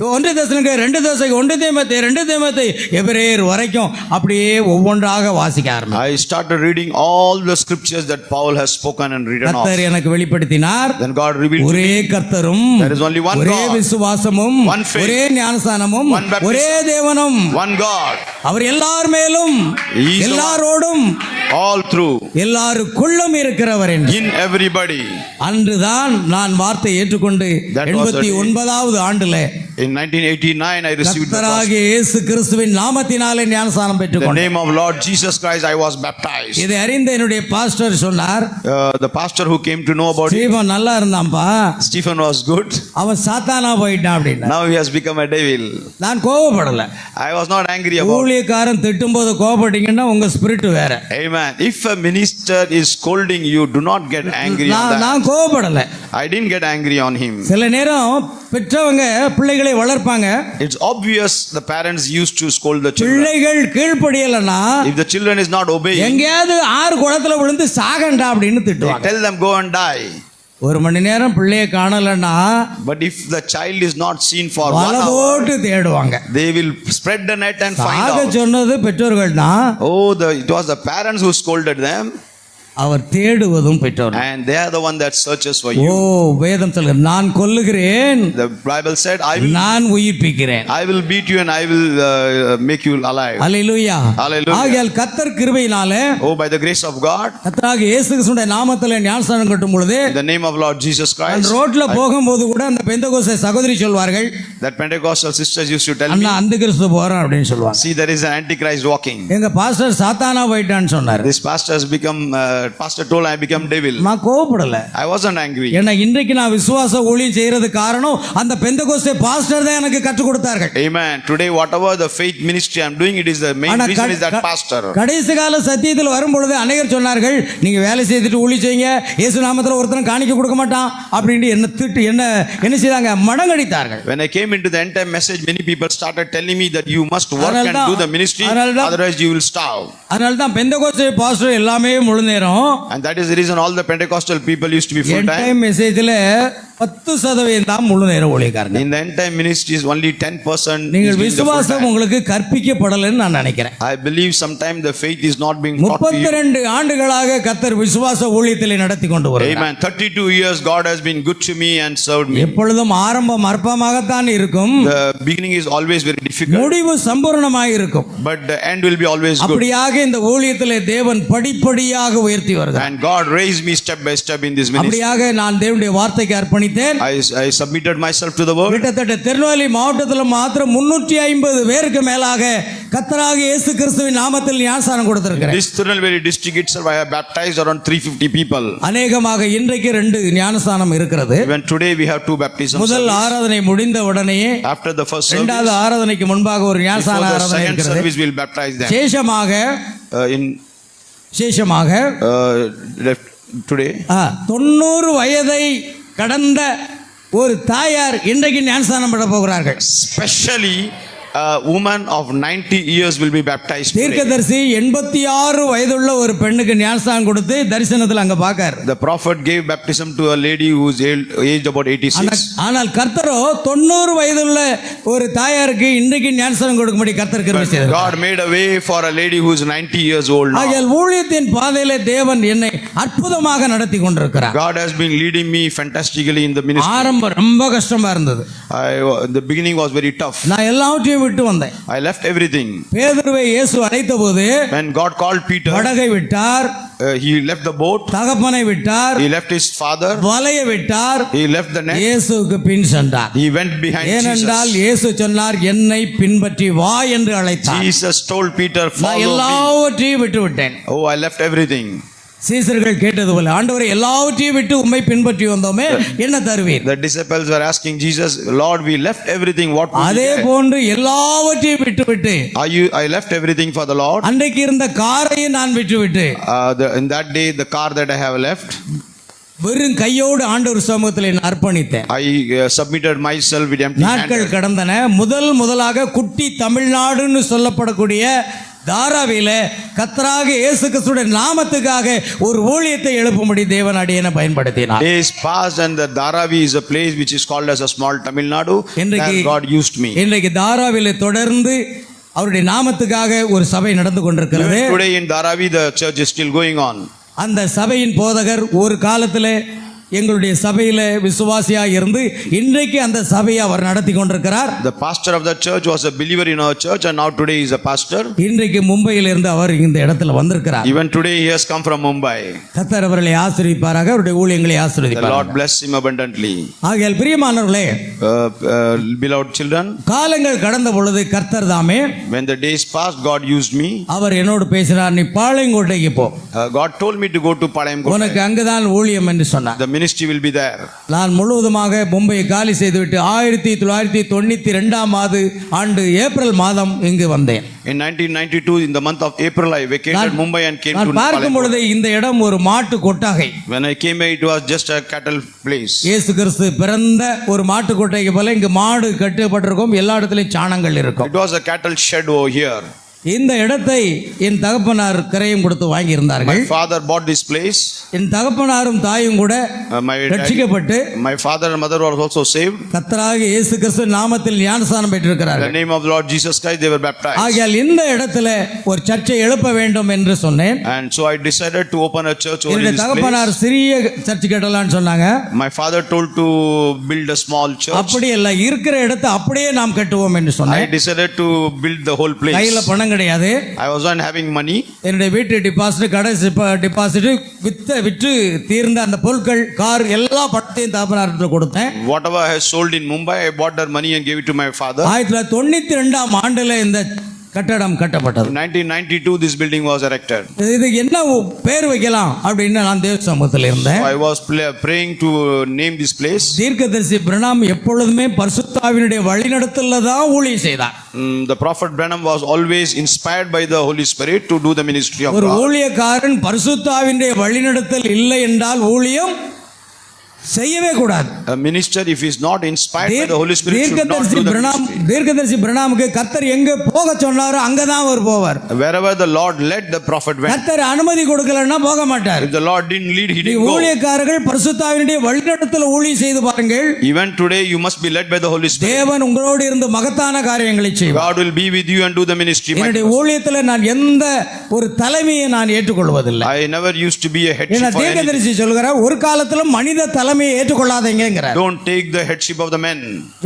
1 தெசலோனிக்கேயர் 2 தெசலோனிக்கேயர் 1 தீமோத்தேயு 2 தீமோத்தேயு எபிரேயர் வரைக்கும் அப்படியே ஒவ்வொன்றாக வாசிக்க ஆரம்பித்தேன். I started reading all the scriptures that Paul has spoken and written off. கர்த்தர் எனக்கு வெளிப்படுத்தினார். Then God revealed to ஒரே me, கர்த்தரும் there is only one ஒரே God, விசுவாசமும் one faith, ஒரே ஞானஸ்நானமும் one baptism, ஒரே தேவனும் one God, அவர் எல்லார் மேலும் He is the எல்லாரோடும் all through, எல்லாருக்குள்ளும் இருக்கிறவர் என்று in everybody. அன்றுதான் நான் வார்த்தை ஏற்றுக்கொண்டு That was the day. 89வது ஆண்டுல In 1989, I received the gospel. கர்த்தராகிய இயேசு கிறிஸ்துவின் நாமத்தினாலே ஞானஸ்நானம் In the பெற்றுக்கொண்டேன். name of Lord Jesus Christ, I was baptized. இதை அறிந்த என்னுடைய பாஸ்டர் சொன்னார், The pastor who came to know about it, Stephen நல்லா இருந்தான்பா, Stephen was good. அவன் சாத்தானா போயிட்டான் அப்படின்னா. Now he has become a devil. நான் கோபப்படல. I was not angry about it. ஊழியக்காரன் திட்டும்போது கோபப்பட்டீங்கன்னா உங்க ஸ்பிரிட் வேற. Amen. If a minister is scolding you, do not get angry on that. நான் கோபப்படல. I didn't get angry on him. சில நேரம் பெற்றவங்க பிள்ளைகளை வளர்ப்பாங்க. It's obvious the parents used to scold the children. பிள்ளைகள் கீழ்ப்படியலனா If the children is not obeying, எங்கேயாவது ஆறு குளத்துல விழுந்து சாகண்டா அப்படின்னு they திட்டுவாங்க. tell them go and die. ஒரு மணி நேரம் பிள்ளைய காணலன்னா But if the child is not seen for 1 வலை hour, போட்டு தேடுவாங்க. they will spread the net and find சாக out. சொன்னது பெற்றோர்கள் தான். Oh, it was the parents who scolded them, அவர் தேடுவதும் பெற்றோர்கள். and they are the one that searches for O you. வேதம் சொல்லுங்க, நான் கொல்லுகிறேன், The Bible said, நான் உயிர்ப்பிக்கிறேன். I will beat you and I will make you alive. Hallelujah. Hallelujah. ஆகையால் கர்த்தர் கிருபையினாலே Oh, by the grace of God, கர்த்தராகிய இயேசு கிறிஸ்துவின் நாமத்திலே ஞானஸ்நானம் கட்டும் பொழுது in the name of Lord Jesus Christ, ரோட்ல போகும்போது கூட அந்த பெந்தகோஸ்தே சகோதரி சொல்வார்கள், that Pentecostal sisters used to tell me, அண்ணா அந்த கிறிஸ்து போறோம் அப்படின்னு சொல்லுவாங்க. see, there is an antichrist walking. எங்க பாஸ்டர் சாத்தானா போயிட்டான்னு சொன்னாரு. This pastor has become, pastor told I become devil. நான் கோபப்படல. I wasn't angry. ஏன்னா இன்றைக்கு நான் விசுவாச ஊழியம் செய்யறது காரணம் அந்த பெந்தகோஸ்தே பாஸ்டர் தான் எனக்கு கற்றுக் கொடுத்தார்கள். Amen. Today, whatever the faith ministry I'm doing, it is the main ஆனா reason is that pastor. கடைசி கால சத்தியத்தில் வரும் பொழுது அநேகர் சொன்னார்கள், நீங்க வேலை செய்துட்டு ஊழியம் செய்யுங்க, இயேசு நாமத்தில் ஒருத்தரும் காணிக்க கொடுக்க மாட்டான் அப்படின்னு என்ன திட்டு என்ன செய்தாங்க, மடங்கடித்தார்கள். When I came into the end time message, many people started telling me that you must work and do the ministry, அதனால்தான் otherwise you will starve. அதனால தான் பெந்தகோஸ்தே பாஸ்டர் எல்லாமே முழு நேரம். And that is the reason all the Pentecostal people used to be full time. Time மெசேஜ்ல 10% தான் முழு நேர ஊழியக்காரங்க. In the end time ministry is only 10%. நீங்கள் விசுவாசம் உங்களுக்கு கற்பிக்கப்படலைன்னு நான் நினைக்கிறேன். I believe sometimes the faith is not being taught to you. 32 ஆண்டுகளாக கர்த்தர் விசுவாச ஊழியத்திலே நடத்தி கொண்டு வருகிறார். Amen. 32 years God has been good to me and served me. எப்பொழுதும் ஆரம்பம் அற்பமாகத்தான் இருக்கும். The beginning is always very difficult, முடிவு சம்பூர்ணமாக இருக்கும். but the end will be always good. அப்படியாக இந்த ஊழியத்திலே தேவன் படிப்படியாக உயர்த்தி வருகிறார். And God raised me step by step in this ministry. அப்படியாக நான் தேவனுடைய வார்த்தைக்கு அர்ப்பணித்தேன். I submitted myself to the word. கிட்டத்தட்ட திருநெல்வேலி மாவட்டத்தில் மாத்திரம் 350 பேருக்கு மேலாக கர்த்தராகிய இயேசு கிறிஸ்துவின் நாமத்தில் ஞானஸ்நானம் கொடுத்திருக்கிறேன். This Tirunelveli district itself, I have baptized around 350 people. அநேகமாக இன்றைக்கு 2 ஞானஸ்நானம் இருக்கிறது. Even today we have 2 baptisms. முதல் ஆராதனை முடிந்த உடனே After the first service, இரண்டாவது ஆராதனைக்கு முன்பாக ஒரு ஞானஸ்நான before the ஆராதனை second இருக்கிறது. service we will baptize them. சேஷமாக Today 90 வயதை கடந்த ஒரு தாயார் இன்றைக்கு ஞானஸ்நானம் பெற போகிறார்கள். especially a woman of 90 years will be baptized today. தீர்க்கதரிசி 86 வயதுள்ள ஒரு பெண்ணுக்கு ஞானஸ்நானம் கொடுத்து தரிசனத்தில் அங்க பார்க்கார். The prophet gave baptism to a lady who is aged about 86. ஆனால் கர்த்தரோ 90 வயதுள்ள ஒரு தாயாருக்கு இன்றைக்கு ஞானஸ்நானம் கொடுக்கும்படி கர்த்தர் கிருபை செய்தார். God made a way for a lady who is 90 years old now. ஆகையால் ஊழியத்தின் பாதையிலே தேவன் என்னை அற்புதமாக நடத்தி கொண்டிருக்கிறார். God has been leading me fantastically in the ministry. ஆரம்பம் ரொம்ப கஷ்டமா இருந்தது. The beginning was very tough. நான் எல்லாவற்றையும் விட்டு வந்தேன். I left everything. பேதுருவை இயேசு அழைத்தபோது When God called Peter, படகை விட்டார், he left the boat, தகப்பனை விட்டார், he left his father, வலையை விட்டார், he left the net, இயேசுவுக்கு பின் சென்றார். he went behind ஏனென்றால் Jesus. இயேசு சொன்னார், என்னை பின்பற்றி வா என்று அழைத்தார். Jesus told Peter, நான் follow me. எல்லாவற்றையும் விட்டு விட்டேன். Oh, I left everything. சீசர்கள் கேட்டது போல, ஆண்டவரே எல்லாவற்றையும் விட்டு உம்மை பின்பற்றி வந்தோமே, என்ன தருவீர்? The disciples were asking Jesus, Lord, we left everything, what would அதே we get? போன்று எல்லாவற்றையும் விட்டு விட்டு I left everything for the Lord. அன்றைக்கு இருந்த காரையும் நான் விட்டு விட்டு In that day, the car that I have left, வெறும் கையோடு ஆண்டவர் சமூகத்தில் நான் அர்ப்பணித்தேன். I submitted myself with empty நாட்கள் handed. கடந்தன. முதலாக குட்டி தமிழ்நாடுன்னு சொல்லப்படக்கூடிய தாராவில கர்த்தராகிய இயேசு கிறிஸ்துவின் நாமத்துக்காக ஒரு ஊழியத்தை எழுப்பும்படி தேவன் அடியேனை பயன்படுத்தினார். Days passed and the Dharavi is a place which is called as a small Tamil Nadu. இன்றைக்கு And God used me. இன்றைக்கு தாராவில தொடர்ந்து அவருடைய நாமத்துக்காக ஒரு சபை நடந்து கொண்டிருக்கிறது. Today in Dharavi the church is still going on. அந்த சபையின் போதகர் ஒரு காலத்திலே எங்களுடைய சபையில விசுவாசியா இருந்து இன்றைக்கு அந்த சபையை அவர் நடத்தி கொண்டிருக்கிறார். The pastor of the church was a believer in our church and now today he is a pastor. இன்றைக்கு மும்பையில் இருந்து அவர் இந்த இடத்துல வந்திருக்கிறார். Even today he has come from Mumbai. கர்த்தர் அவர்களை ஆசீர்வதிப்பாராக, அவருடைய ஊழியங்களை The ஆசீர்வதிப்பார். Lord bless him abundantly. ஆகையால் பிரியமானவர்களே, Beloved children, காலங்கள் கடந்த பொழுது கர்த்தர் தாமே when the days passed, God used me. அவர் என்னோடு பேசினார். நீ பாளையங்கோட்டைக்கு போ, God told me to go to Palayam. உனக்கு அங்குதான் ஊழியம் என்று சொன்னார். The ministry will be there. நான் முழுவதுமாக மும்பையை காலி செய்துவிட்டு 1992 ஆண்டு ஏப்ரல் மாதம் இங்கு வந்தேன். In 1992, in the month of April, I vacated Mumbai and came to நான் பார்க்கும் பொழுது இந்த இடம் ஒரு மாட்டு கொட்டாகை. When I came here, it was just a cattle place. இயேசு கிறிஸ்து பிறந்த ஒரு மாட்டு கொட்டாய்க்கு போல இங்கு மாடு கட்டப்பட்டிருக்கும், எல்லா இடத்துலயும் சாணங்கள் இருக்கும். It was a cattle shed over here. இந்த இடத்தை என் தகப்பனார் கிரயம் கொடுத்து வாங்கி இருந்தார்கள். My father bought this place. என் தகப்பனாரும் தாயும் கூட ரட்சிக்கப்பட்டு my father and mother were also saved. கர்த்தராகிய இயேசு கிறிஸ்து நாமத்தில் ஞானஸ்நானம் பெற்றிருக்கிறார்கள். In the name of Lord Jesus Christ they were baptized. ஆகையால் இந்த இடத்துல ஒரு சர்ச்சை எழுப்ப வேண்டும் என்று சொன்னேன். And so I decided to open a church over என்னுடைய this தகப்பனார் place. சிறிய சர்ச் கட்டலாம்னு சொன்னாங்க. My father told to build a small church. அப்படி இல்ல, இருக்கிற இடத்தை அப்படியே நாம் கட்டுவோம் என்று I சொன்னேன். decided to build the whole place. கையில பணம் கிடையாது. I was not having money. என்னுடைய வீட்டு டெபாசிட், கடை டெபாசிட், விற்று தீர்ந்த அந்த பொருட்கள், கார், எல்லா பணத்தையும் தகப்பனார்கிட்ட கொடுத்தேன். Whatever I had sold in Mumbai, I bought that money and gave it to my father. 1992 ஆண்டுல இந்த கட்டடம் கட்டப்பட்டது. 1992 this building was erected. இது என்ன பேர் வைக்கலாம் அப்படின்னு நான் தேவ சமூகத்தில் இருந்தேன். So I was praying to name this place. தீர்க்கதரிசி பிரணாம் எப்பொழுதுமே பரிசுத்த ஆவியினுடைய வழிநடத்தல்ல தான் ஊழியம் செய்தார். The prophet Branham was always inspired by the Holy Spirit to do the ministry of ஒரு God. ஊழியக்காரன் பரிசுத்த ஆவியினுடைய வழிநடத்தல் இல்லை என்றால் ஊழியம் செய்யவே கூடாது. A minister, if he is not inspired by the Holy Spirit, should not do the ministry. தீர்க்கதரிசி பிரணாமுக்கு கர்த்தர் எங்க போக சொன்னாரோ அங்கதான் அவர் போவார். Wherever the Lord led, the prophet went. கர்த்தர் அனுமதி கொடுக்கலன்னா போக மாட்டார். If the Lord didn't lead, he didn't go. ஊழியக்காரர்கள் பரிசுத்த ஆவியினுடைய வழிநடத்தல் ஊழியம் செய்து பாருங்கள். Even today you must be led by the Holy Spirit. தேவன் உங்களோடு இருந்து மகத்தான காரியங்களை செய்வார். God will be with you and do the ministry. என்னுடைய ஊழியத்தில் நான் எந்த ஒரு தலைமையை நான் ஏற்றுக்கொள்வதில்லை. I never used to be a headship for anything. தீர்க்கதரிசி சொல்கிறார், ஒரு காலத்திலும் மனித தலைமையை ஏற்றுக்கொள்ளாதீங்கங்கறார். Don't take the headship of the men.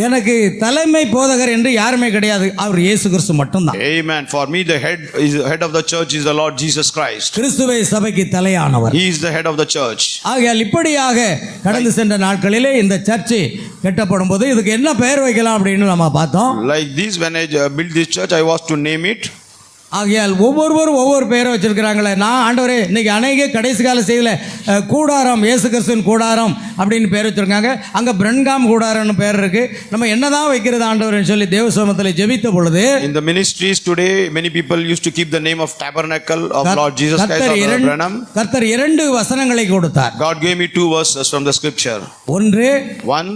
எனக்கு தலைமை போதகர் என்று யாருமே கிடையாது, அவர் இயேசு கிறிஸ்து மட்டும்தான். Amen. For me the head of the church is the Lord Jesus Christ. கிறிஸ்துவே சபைக்கு தலையானவர். He is the head of the church. ஆகையால் இப்படியாக கடந்து சென்ற நாட்களிலே இந்த சர்ச் கட்டப்படும் போது இதுக்கு என்ன பெயர் வைக்கலாம் அப்படின்னு நம்ம பார்த்தோம். Like this, when I built this church, I was to name it. ஆகையால் ஒவ்வொருவரும் ஒவ்வொரு பெயரை வச்சிருக்கிறாங்களே. நான் ஆண்டவரே இன்னைக்கு அநேக கடைசி கால செய்தியில கூடாரம், இயேசு கிறிஸ்துவின் கூடாரம் அப்படின்னு பேர் வச்சிருக்காங்க. அங்க பிரன்காம் கூடாரம்னு பேர் இருக்கு. நம்ம என்னதான் வைக்கிறது ஆண்டவர்னு சொல்லி தேவ சமூகத்தில் ஜெபித்த பொழுது, in the ministries today many people used to keep the name of tabernacle of Lord Jesus Christ of Branham. கர்த்தர் 2 வசனங்களை கொடுத்தார். God gave me 2 verses from the scripture. One,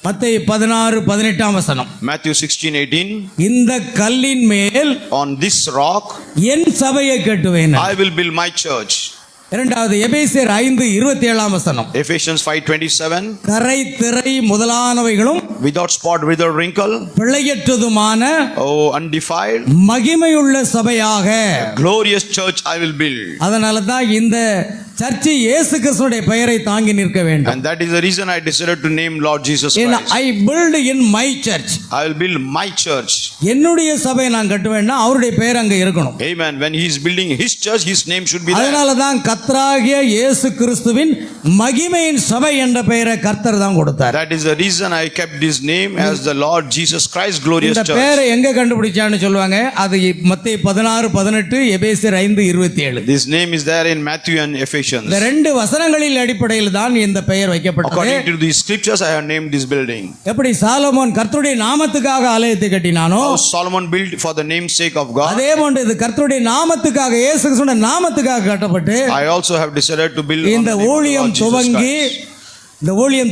மத்தேயு 16:18 வசனம். Matthew 16:18. இந்த கல்லின் மேல், on this rock, என் சபையை கட்டுவேன். I will build my church. இரண்டாவது எபேசியர் 5:27 வசனம். Ephesians 5:27. கரை திரை முதலானவைகளும் without spot, without wrinkle, பிழையற்றதுமான, undefiled, மகிமையுள்ள சபையாக, glorious church I will build. அதனால தான் இந்த சர்ச் இயேசு கிறிஸ்துவின் பெயரை தாங்கி நிற்க வேண்டும். And that is the reason I decided to name Lord Jesus Christ. I build in my church. I will build my church. என்னுடைய சபையை நான் கட்டுவேன்னா அவருடைய பெயர் அங்க இருக்கணும். Amen. When he is building his church, his name should be there. அதனால தான் கர்த்தராகிய இயேசு கிறிஸ்துவின் மகிமையின் சபை என்ற பெயரை கர்த்தர் தான் கொடுத்தார். That is the reason I kept this name as the Lord Jesus Christ glorious church. இந்த பெயரை எங்க கண்டுபிடிச்சான்னு சொல்லுவாங்க. அது மத்தேயு 16:18, எபேசியர் 5:27. This name is there in Matthew and Ephesians. இந்த 2 வசனங்களின் அடிப்படையில் தான் இந்த பெயர் வைக்கப்பட்டது. According to these scriptures I have named this building. எப்படி சாலமோன் கர்த்தருடைய நாமத்துக்காக ஆலயத்தை கட்டினானோ, how Solomon built for the name's sake of God, அதே போன்று இது கர்த்தருடைய நாமத்துக்காக, இயேசு கிறிஸ்துவின் நாமத்துக்காக கட்டப்பட்டு I also have decided to build இந்த ஊழியம்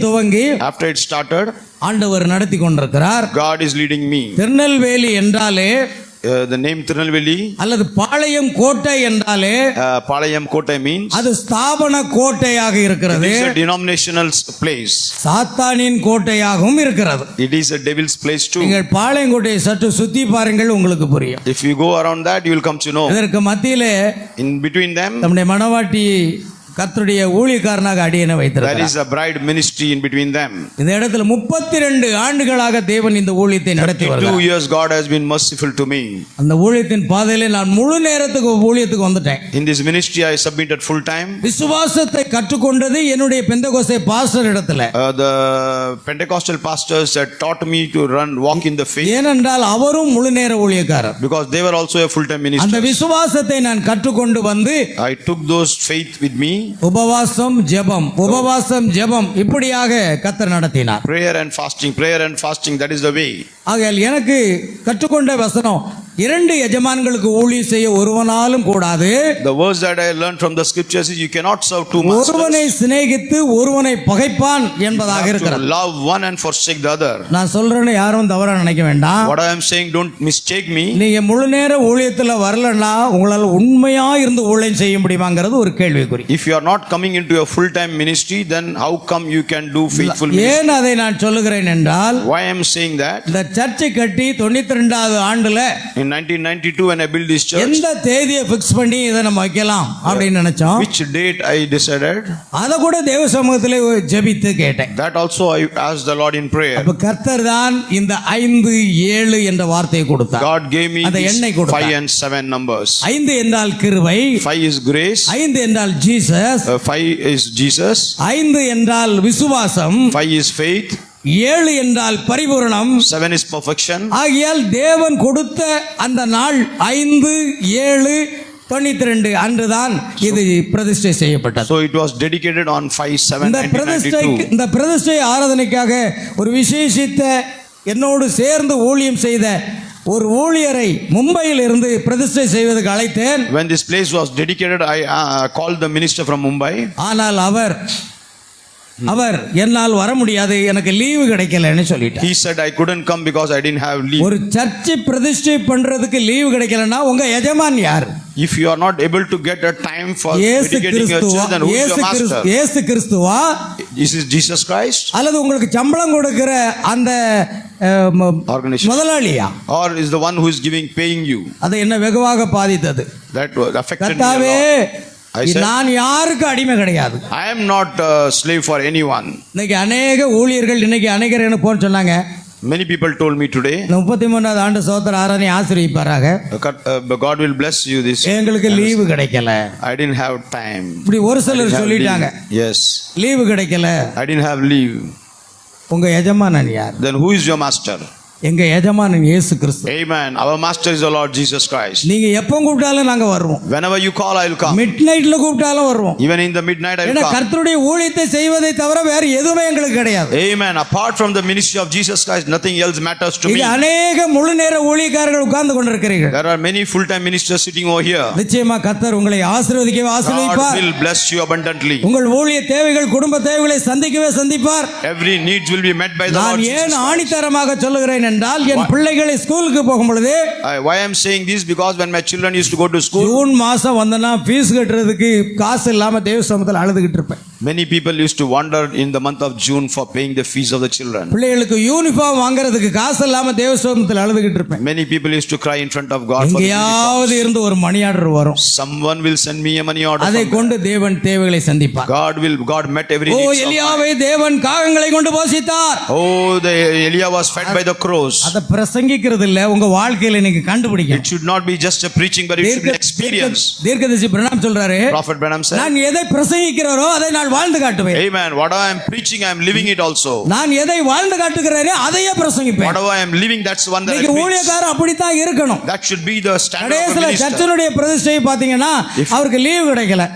துவங்கி after it started, ஆண்டவர் நடத்தி கொண்டிருக்கிறார். God is leading me. Tirunelveli என்றாலே, the name Tirunelveli அல்லது பாளையம் கோட்டை என்றாலே, Palayam Kotai means அது ஸ்தாபன கோட்டையாக இருக்கிறது. it is a denominational place. சாத்தானின் கோட்டையாகவும் இருக்கிறது. It is a devil's place too. நீங்கள் பாளையம் கோட்டையை சற்று சுத்தி பாருங்கள், உங்களுக்கு புரியும். If you go around that, you will come to know. இதற்கு மத்தியிலே in between them, நம்முடைய மணவாட்டி கர்த்தருடைய ஊழியக்காரனாக அடியனை There வைத்திருக்கிறார். is a bride ministry in between them. இந்த இடத்துல 32 ஆண்டுகளாக தேவன் இந்த ஊழியத்தை நடத்தி 2 வருகிறார். years God has been merciful to me. அந்த ஊழியத்தின் பாதையிலே நான் முழு நேரத்துக்கு ஊழியத்துக்கு வந்துட்டேன். In this ministry I submitted full time. விசுவாசத்தை கற்றுக்கொண்டது என்னுடைய பெந்தகோஸ்தே பாஸ்டர் இடத்துல. The Pentecostal pastors had taught me to walk in the faith, ஏனென்றால் அவரும் முழு நேர ஊழியக்காரர். because they were also a full time அந்த minister. விசுவாசத்தை நான் கற்றுக்கொண்டு வந்து I took those faith with me. உபவாசம் ஜெபம் இப்படியாக கர்த்தர் நடத்தினார். Prayer and fasting, that is the way. ஆகையால் எனக்கு கற்றுக்கொண்ட வசனம் 2 எஜமான்களுக்கு ஊழியம் செய்ய ஒருவனாலும் கூடாது. The words that I learned from the scriptures is you cannot serve two masters. ஒருவனை சிநேகித்து ஒருவனை பகைப்பான் என்பதாக You have இருக்கிறது. to love one and forsake the other. நான் சொல்றேன்னு யாரும் தவறா நினைக்க வேண்டாம். What I am saying, don't mistake me. நீங்க முழு நேர ஊழியத்துல வரலன்னா உங்களால உண்மையா இருந்து ஊழியம் செய்ய முடியுமாங்கிறது ஒரு கேள்விக்குறி. If you are not coming into a full time ministry, then how come you can do faithful ministry? ஏன் அதை நான் சொல்லுகிறேன் என்றால், Why I am saying that? இந்த சர்ச்சை கட்டி 92வது ஆண்டுல In 1992 when I built this church, எந்த தேதியை ஃபிக்ஸ் பண்ணி இதை நம்ம வைக்கலாம் அப்படின்னு நினைச்சோம். which date I decided, அதை கூட தேவ சமூகத்திலே ஜெபித்து கேட்டேன். that also I asked the Lord in prayer. அப்ப கர்த்தர் தான் இந்த 5, 7 என்ற வார்த்தையை கொடுத்தார். God gave me அந்த these எண்ணை கொடுத்தார். 5 and 7 numbers. 5 என்றால் கிருபை, 5 is grace, 5 என்றால் ஜீசஸ், 5 is Jesus, 5 என்றால் விசுவாசம், 5 is faith, 7 என்றால் பரிபூரணம், 7 is perfection. ஆகையால் தேவன் கொடுத்த அந்த நாள் 5, 7, 92 அன்றுதான் இது பிரதிஷ்டை செய்யப்பட்டது. So it was dedicated on 5/7/1992. இந்த பிரதிஷ்டை ஆராதனைக்காக ஒரு விசேஷித்த என்னோடு சேர்ந்து ஊழியம் செய்த ஒரு ஊழியரை மும்பையில் இருந்து பிரதிஷ்டை செய்வதற்கு அழைத்தேன். When this place was dedicated, I called the minister from Mumbai. ஆனால் அவர் என்னால் வர முடியாது, எனக்கு லீவு கிடைக்கலன்னு சொல்லிட்டார். He said I couldn't come because I didn't have leave. ஒரு சர்ச்சை பிரதிஷ்டை பண்றதுக்கு லீவு கிடைக்கலன்னா உங்க எஜமான் யார்? If you are not able to get a time for dedicating a church, then who is your master? இயேசு கிறிஸ்துவா? This is Jesus Christ? அல்லது உங்களுக்கு சம்பளம் கொடுக்கிற அந்த Organization? முதலாளியா? Or is the one who is paying you? அது என்ன வெகுவாக பாதித்தது. That affected me a கர்த்தாவே, lot. I said, நான் யாருக்கு அடிமை கிடையாது. I am not a slave for anyone. இன்னைக்கு அநேக ஊழியர்கள் இன்னைக்கு அநேகர் என்ன போன்னு சொன்னாங்க. Many people told me today, 33வது ஆண்டு சோதர ஆராதனை ஆசீர்வதிப்பாராக. God will bless you this. எங்களுக்கு லீவு கிடைக்கல. I didn't have time. இப்படி ஒரு சிலர் சொல்லிட்டாங்க. Yes. லீவு கிடைக்கல. I didn't have leave. உங்க எஜமானன் யார்? Then who is your master? எங்க எஜமானன் இயேசு கிறிஸ்து. Amen. Our master is the Lord Jesus Christ. நீங்க எப்போ கூப்பிட்டாலும் நாங்க வருவோம். Whenever you call, I will come. மிட்நைட்ல கூப்பிட்டாலும் வருவோம். Even in the midnight I will ஏன்னா come. கர்த்தருடைய ஊழியத்தை செய்வதை தவிர வேற எதுவுமே எங்களுக்கு கிடையாது. Amen. Apart from the ministry of Jesus Christ, nothing else matters to me. இங்க அநேக முழு நேர ஊழியக்காரர்கள் உட்கார்ந்து கொண்டிருக்கிறீர்கள். There are many full-time ministers sitting over here. நிச்சயமா கர்த்தர் உங்களை ஆசீர்வதிப்பார். God will bless you abundantly. உங்கள் ஊழிய தேவைகள், குடும்ப தேவைகளை சந்திப்பார். Every needs will be met by the Lord நான் Jesus ஏன் Christ. ஆணித்தரமாக சொல்லுகிறேன் என்றால் என் பிள்ளைகளை ஸ்கூலுக்கு போகும் பொழுது, Why I am saying this, because when my children used to go to school, June மாசம் வந்தனா ஃபீஸ் கட்டுறதுக்கு காசு இல்லாம தேவ சமூகத்தில் அழுதுகிட்டு இருப்பேன். many people used to wander in the month of June for paying the fees of the children. பிள்ளைகளுக்கு uniform வாங்குறதுக்கு காசு இல்லாம தேவ சமூகத்தில் அழுதுகிட்டு இருப்பேன். Many people used to cry in front of God for the எங்கேயாவது uniforms. இருந்து ஒரு மணி ஆர்டர் வரும். Someone will send me a money order. அதை from கொண்டு தேவன் தேவைகளை சந்திப்பார். God met every O, need of எலியாவை தேவன் காகங்களை கொண்டு போஷித்தார். mine. Oh, the Elijah was fed by the crows. அதை பிரசங்கிக்கிறது இல்ல, உங்க வாழ்க்கையில நீங்க கண்டுபிடிக்கணும். It should not be just a preaching, but it should be an experience. தீர்க்கதரிசி பிரணாம் சொல்றாரு, Prophet Branham said, நான் எதை பிரசங்கிக்கிறேனோ அதை நான் வாழ்ந்து காட்டுவேன். Amen. What I am preaching, I am living it also. நான் எதை வாழ்ந்து காட்டுகிறேனோ அதையே பிரசங்கிப்பேன். Whatever I am living, that's the one that I இன்னைக்கு preach. ஊழியக்காரர் அப்படித்தான் இருக்கணும். That should be the standard of a கடைசில minister. சர்ச்சினுடைய பிரதிஷ்டை பாத்தீங்கன்னா அவருக்கு லீவு கிடைக்கல.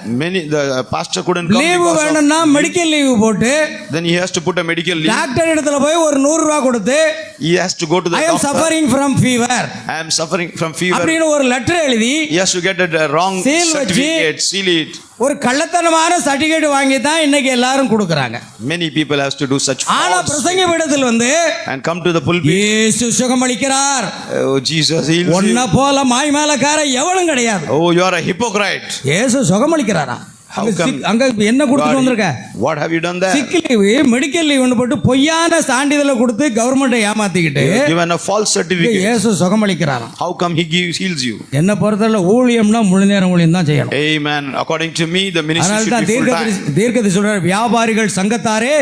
The pastor couldn't come leave because வேணும்னா மெடிக்கல் லீவு போட்டு, then he has to put a medical leave. Doctor இடத்துல போய் ஒரு 100 ரூபாய் கொடுத்து, He has to go to the I am doctor. suffering from fever I am suffering from fever. அப்படின்னு ஒரு letter எழுதி, He has to get a wrong Seal வச்சு, certificate, seal it. ஒரு கள்ளத்தனமான சர்டிபிகேட் வாங்கி தான் இன்னைக்கு எல்லாரும் கொடுக்கறாங்க. Many people has to do such ஆனா frauds பிரசங்க பீடத்தில் வந்து and come to the pulpit. இயேசு சுகமளிக்கிறார். Oh, Jesus heals you. ஒன்ன போல மாய்மாலக்கார எவனும் கிடையாது. Oh, you are a hypocrite. இயேசு சுகமளிக்கிறாரா? How come? அங்க என்ன கொடுத்துட்டு வந்திருக்க? What have you done there? Sick leave, medical லீவுன்னு போட்டு பொய்யான சான்றிதழை கொடுத்து கவர்மெண்ட்டை ஏமாத்திக்கிட்டு You have given a false certificate. இயேசு சுகமளிக்கிறாராம். How come he heals you? என்ன பொறுத்தவரை ஊழியம்னா முழு நேரம் ஊழியம் தான் செய்யணும். Amen. According to me, the ministry அதனால should தான் be full time. தீர்க்கதரிசி சொல்றார், வியாபாரிகள் சங்கத்தாரே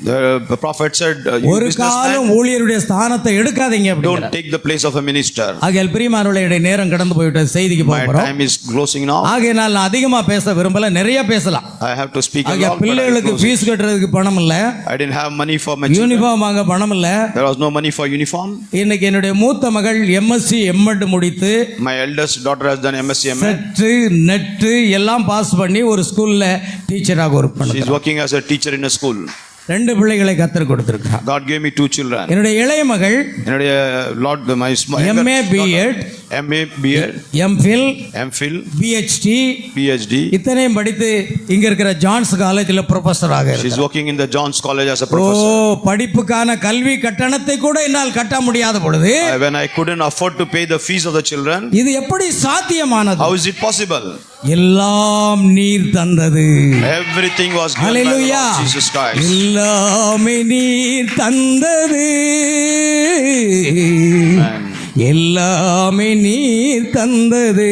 The prophet said, you ஒரு businessmen, காலம் ஊழியருடைய ஸ்தானத்தை எடுக்காதீங்க don't அப்படிங்கிறார். take the place of a minister. ஆகையால் பிரியமானவர்களே, நேரம் கடந்து போய்விட்டது, செய்திக்கு My போகிறோம். time is closing now. ஆகையினால் நான் அதிகமா பேச விரும்பல, நிறைய பேசலாம். I have to speak a ஆகையா lot, but I பிள்ளைகளுக்கு close it. ஃபீஸ் கட்டுறதுக்கு பணம் இல்ல, I didn't have money for my children. Uniform வாங்க பணம் இல்ல. There was no money for uniform. இன்னைக்கு என்னுடைய மூத்த மகள் எம்எஸ்சி எம்எட் முடித்து My eldest daughter has done MSc MA. Set net எல்லாம் பாஸ் பண்ணி ஒரு ஸ்கூல்ல டீச்சராக ஒர்க் She is பண்ணுறாங்க. working as a teacher in a school. 2 பிள்ளைகளை கத்தர் கொடுத்திருக்கிறார். God gave me 2 children. என்னுடைய இளைய மகள் என்னுடைய Lord, my MA B.Ed, MA B.Ed, MPhil, MPhil, PhD PhD. இத்தனையும் படித்து இங்க இருக்கிற ஜான்ஸ் காலேஜில் ப்ரொஃபஸராக She is working in the John's College as a O professor. படிப்புக்கான கல்வி கட்டணத்தை கூட என்னால் கட்ட முடியாத பொழுது When I couldn't afford to pay the fees of the children, இது எப்படி சாத்தியமானது? how is it possible? எல்லாம் நீர் தந்தது. Everything was given by the hallelujah. Lord Jesus Christ. எல்லாமே நீர் தந்தது. Amen. எல்லாமே நீர் தந்தது.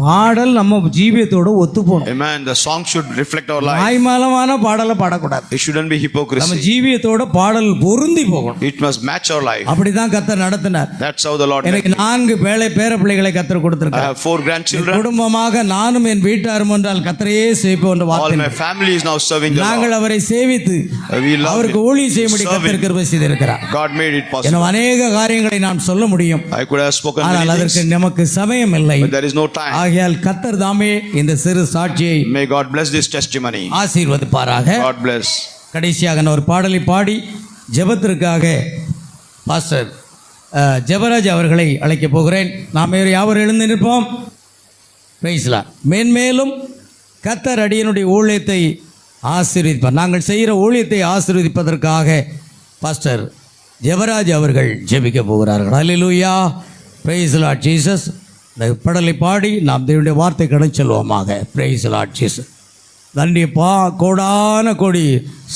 பாடல் நம்ம ஜீவியத்தோட ஒத்து போகணும். Amen. The song should reflect our life. ஆய்மாலமான பாடலை பாடக்கூடாது. It shouldn't be நம்ம hypocrisy. ஜீவியத்தோட பாடல் பொருந்தி போகணும். It must match our life. அப்படிதான் கர்த்தர் நடத்தினார். That's how the Lord made எனக்கு me. 4 பேர பிள்ளைகளை கர்த்தர் I கொடுத்திருக்கார். have 4 grandchildren. குடும்பமாக நானும் என் வீட்டாரும் என்றால் கர்த்தரையே சேவிப்போம் என்ற All வார்த்தை. my family is now serving the Lord. நாங்கள் அவரை சேவித்து We love அவருக்கு Him. ஊழியம் செய்யும்படி Serve கர்த்தர் Him. கிருபை செய்திருக்கிறார். God made it possible. எனவே அநேக காரியங்களை நான் சொல்ல முடியும். I could have spoken ஆனால் many அதற்கு things, நமக்கு சமயம் இல்லை. but there is no time. ஆகையால் கர்த்தர் தாமே இந்த சிறு சாட்சியை May God bless this testimony. ஆசீர்வதிப்பாராக. God bless. கடைசியாக நான் ஒரு பாடலை பாடி ஜெபத்திற்காக பாஸ்டர் ஜெபராஜ் அவர்களை அழைக்கப் போகிறேன். நாம் யாவர் எழுந்து நிற்போம். பிரைஸ்லார்ட். மேன்மேலும் கர்த்தர் அடியனுடைய ஊழியத்தை ஆசீர்வதிப்பார். நாங்கள் செய்கிற ஊழியத்தை ஆசீர்வதிப்பதற்காக பாஸ்டர் ஜெபராஜ் அவர்கள் ஜெபிக்க போகிறார்கள். அல்லேலூயா. Praise Lord Jesus. இந்த பாடலை பாடி நாம் தேவனுடைய வார்த்தை கடந்து செல்வோமாக. Price Lord Jesus. நன்றி கோடான கோடி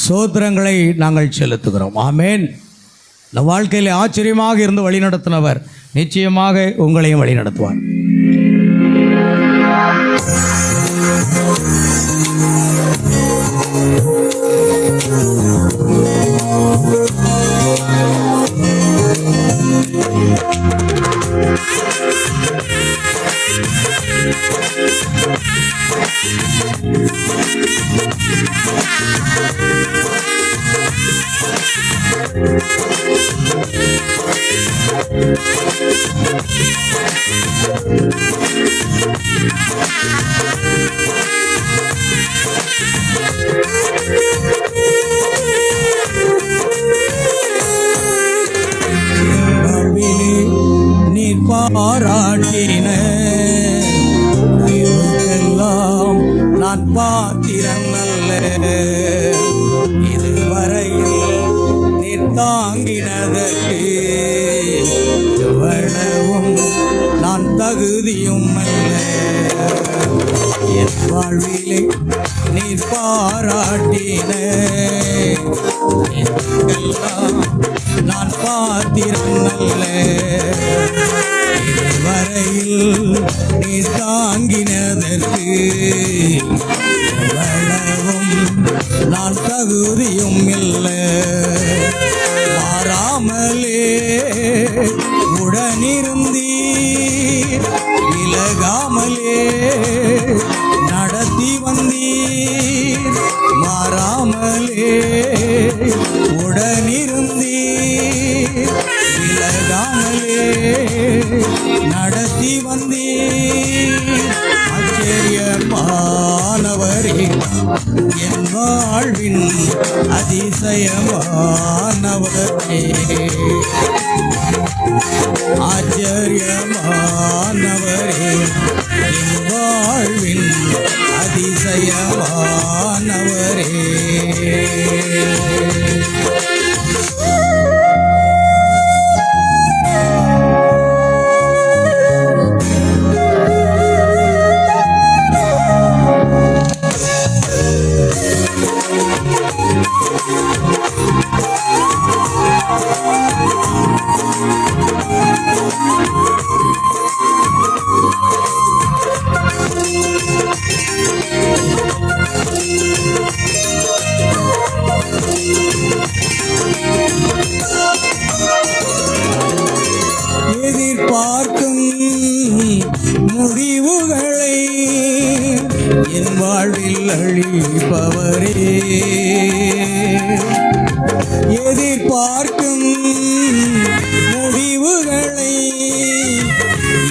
சோத்திரங்களை நாங்கள் செலுத்துகிறோம். ஆமேன். இந்த வாழ்க்கையில் ஆச்சரியமாக இருந்து வழிநடத்தினவர் நிச்சயமாக உங்களையும் வழிநடத்துவார். நீர் பாராட்டின எல்லாம் நான் பாத்திரம் அல்ல, இதுவரையில் நீர் தாங்கினதற்கு எவ்வளவும் நான் தகுதியும் அல்ல. என் வாழ்விலே நீர் பாராட்டின எல்லாம் நான் பாத்திரம் அல்ல, இதுவரையில் நீர் தாங்கினதற்கு எவ்வளவும் நான் தகுதியும் இல்லை. மாறாமலே உடனிருந்தீர், விலகாமலே நடத்தி வந்தீர். மாறாமலே உடனிருந்தீர், விலகாமலே நடத்தி வந்தீர். ஆச்சரியமானவரே, என் வாழ்வின் அதிசயமானவரே, ஆச்சரியமானவரே, என் வாழ்வின் அதிசயமானவரே. வாழ்வில் அழிப்பவரே, எதிர்பார்க்கும் முடிவுகளை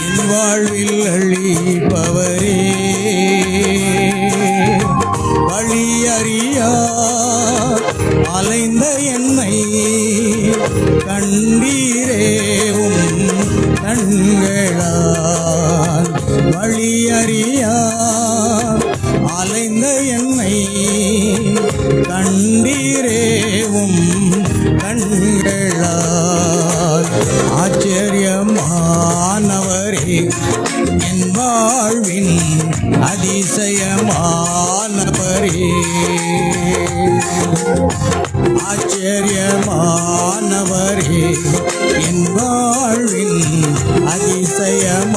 என் வாழ்வில் அழிப்பவரே, வழியறியா அலைந்த என்னை கண்டீரேவும் கண்களால், வழியறியா அலைந்த என்னை கண்டீரேவும் கண்களால், ஆச்சரியமானவரே என் வாழ்வின் அதிசயமானவரே, ஆச்சரியமானவரே என் வாழ்வின் அதிசயமானவரே.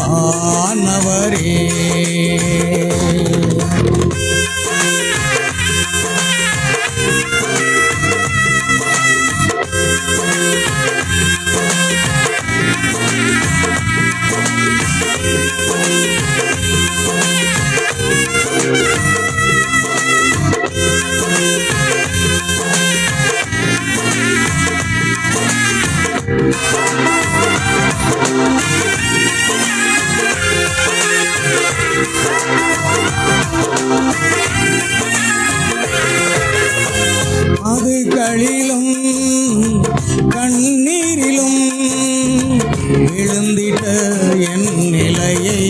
அதுகளிலும் கண்ணீரிலும் விழுந்திட்ட என் நிலையை,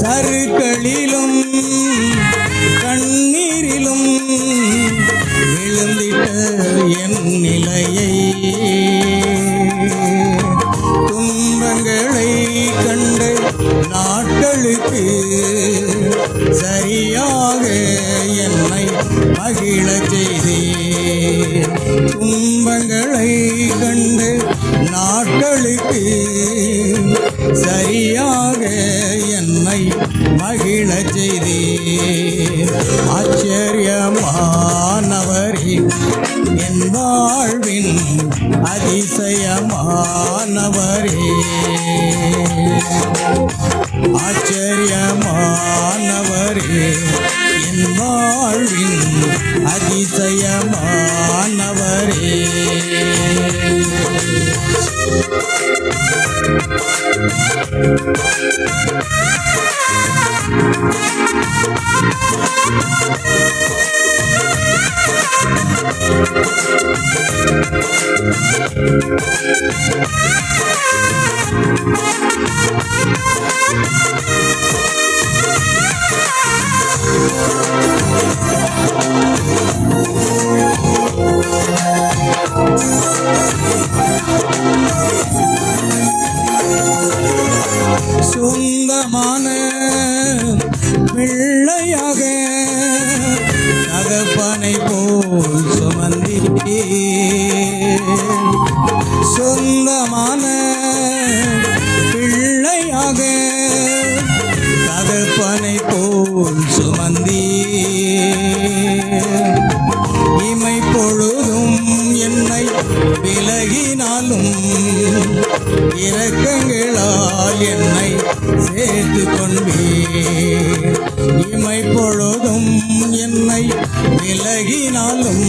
சருக்களிலும் கண்ணீரிலும் விழுந்திட்ட என் நிலையை, துன்பங்களை கண்ட நாட்களுக்கு சரியாக என்னை மகிழச் செய்தீர், துன்பங்களை கண்டு நாட்களுக்கு சரியாக என்னை மகிழச் செய்தீர், ஆச்சரியமானவரே என் வாழ்வின் அதிசயமானவரே, ஆச்சரியமானவரே என் வாழ்வின் அதிசயமானவரே. சொந்தமான பிள்ளையாக தகப்பனை போல் சுமந்தீரே, சொந்தமான பிள்ளையாக தகப்பனை போல் சுமந்தீர், இமை பொழுதும் என்னை விலகினாலும் இரக்கங்களால் என்னை சேர்த்து கொண்டீர், இமை பொழுதும் என்னை விலகினாலும்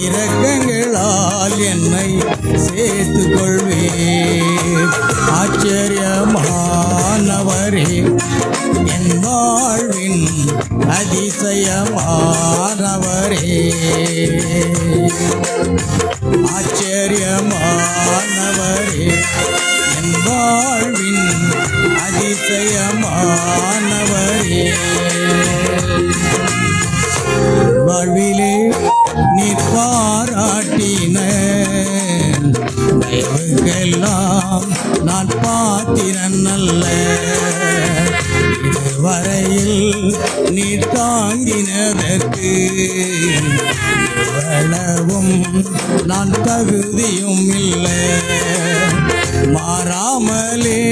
இரக்கங்களால் என்னை சேர்த்து கொள்வீர், ஆச்சரியமானவரே என் வாழ்வின் அதிசயமானவரே, ஆச்சரியமானவரே என் வாழ்வின் அதிசயமானவரே. வாழ்விலே நீர் பாராட்டின தயவுக்கெல்லாம் நான் பாத்திரன் அல்ல, இதுவரையில் நீர் தாங்கினதற்கு எவ்வளவும் நான் தகுதியும் இல்லை, மாறாமலே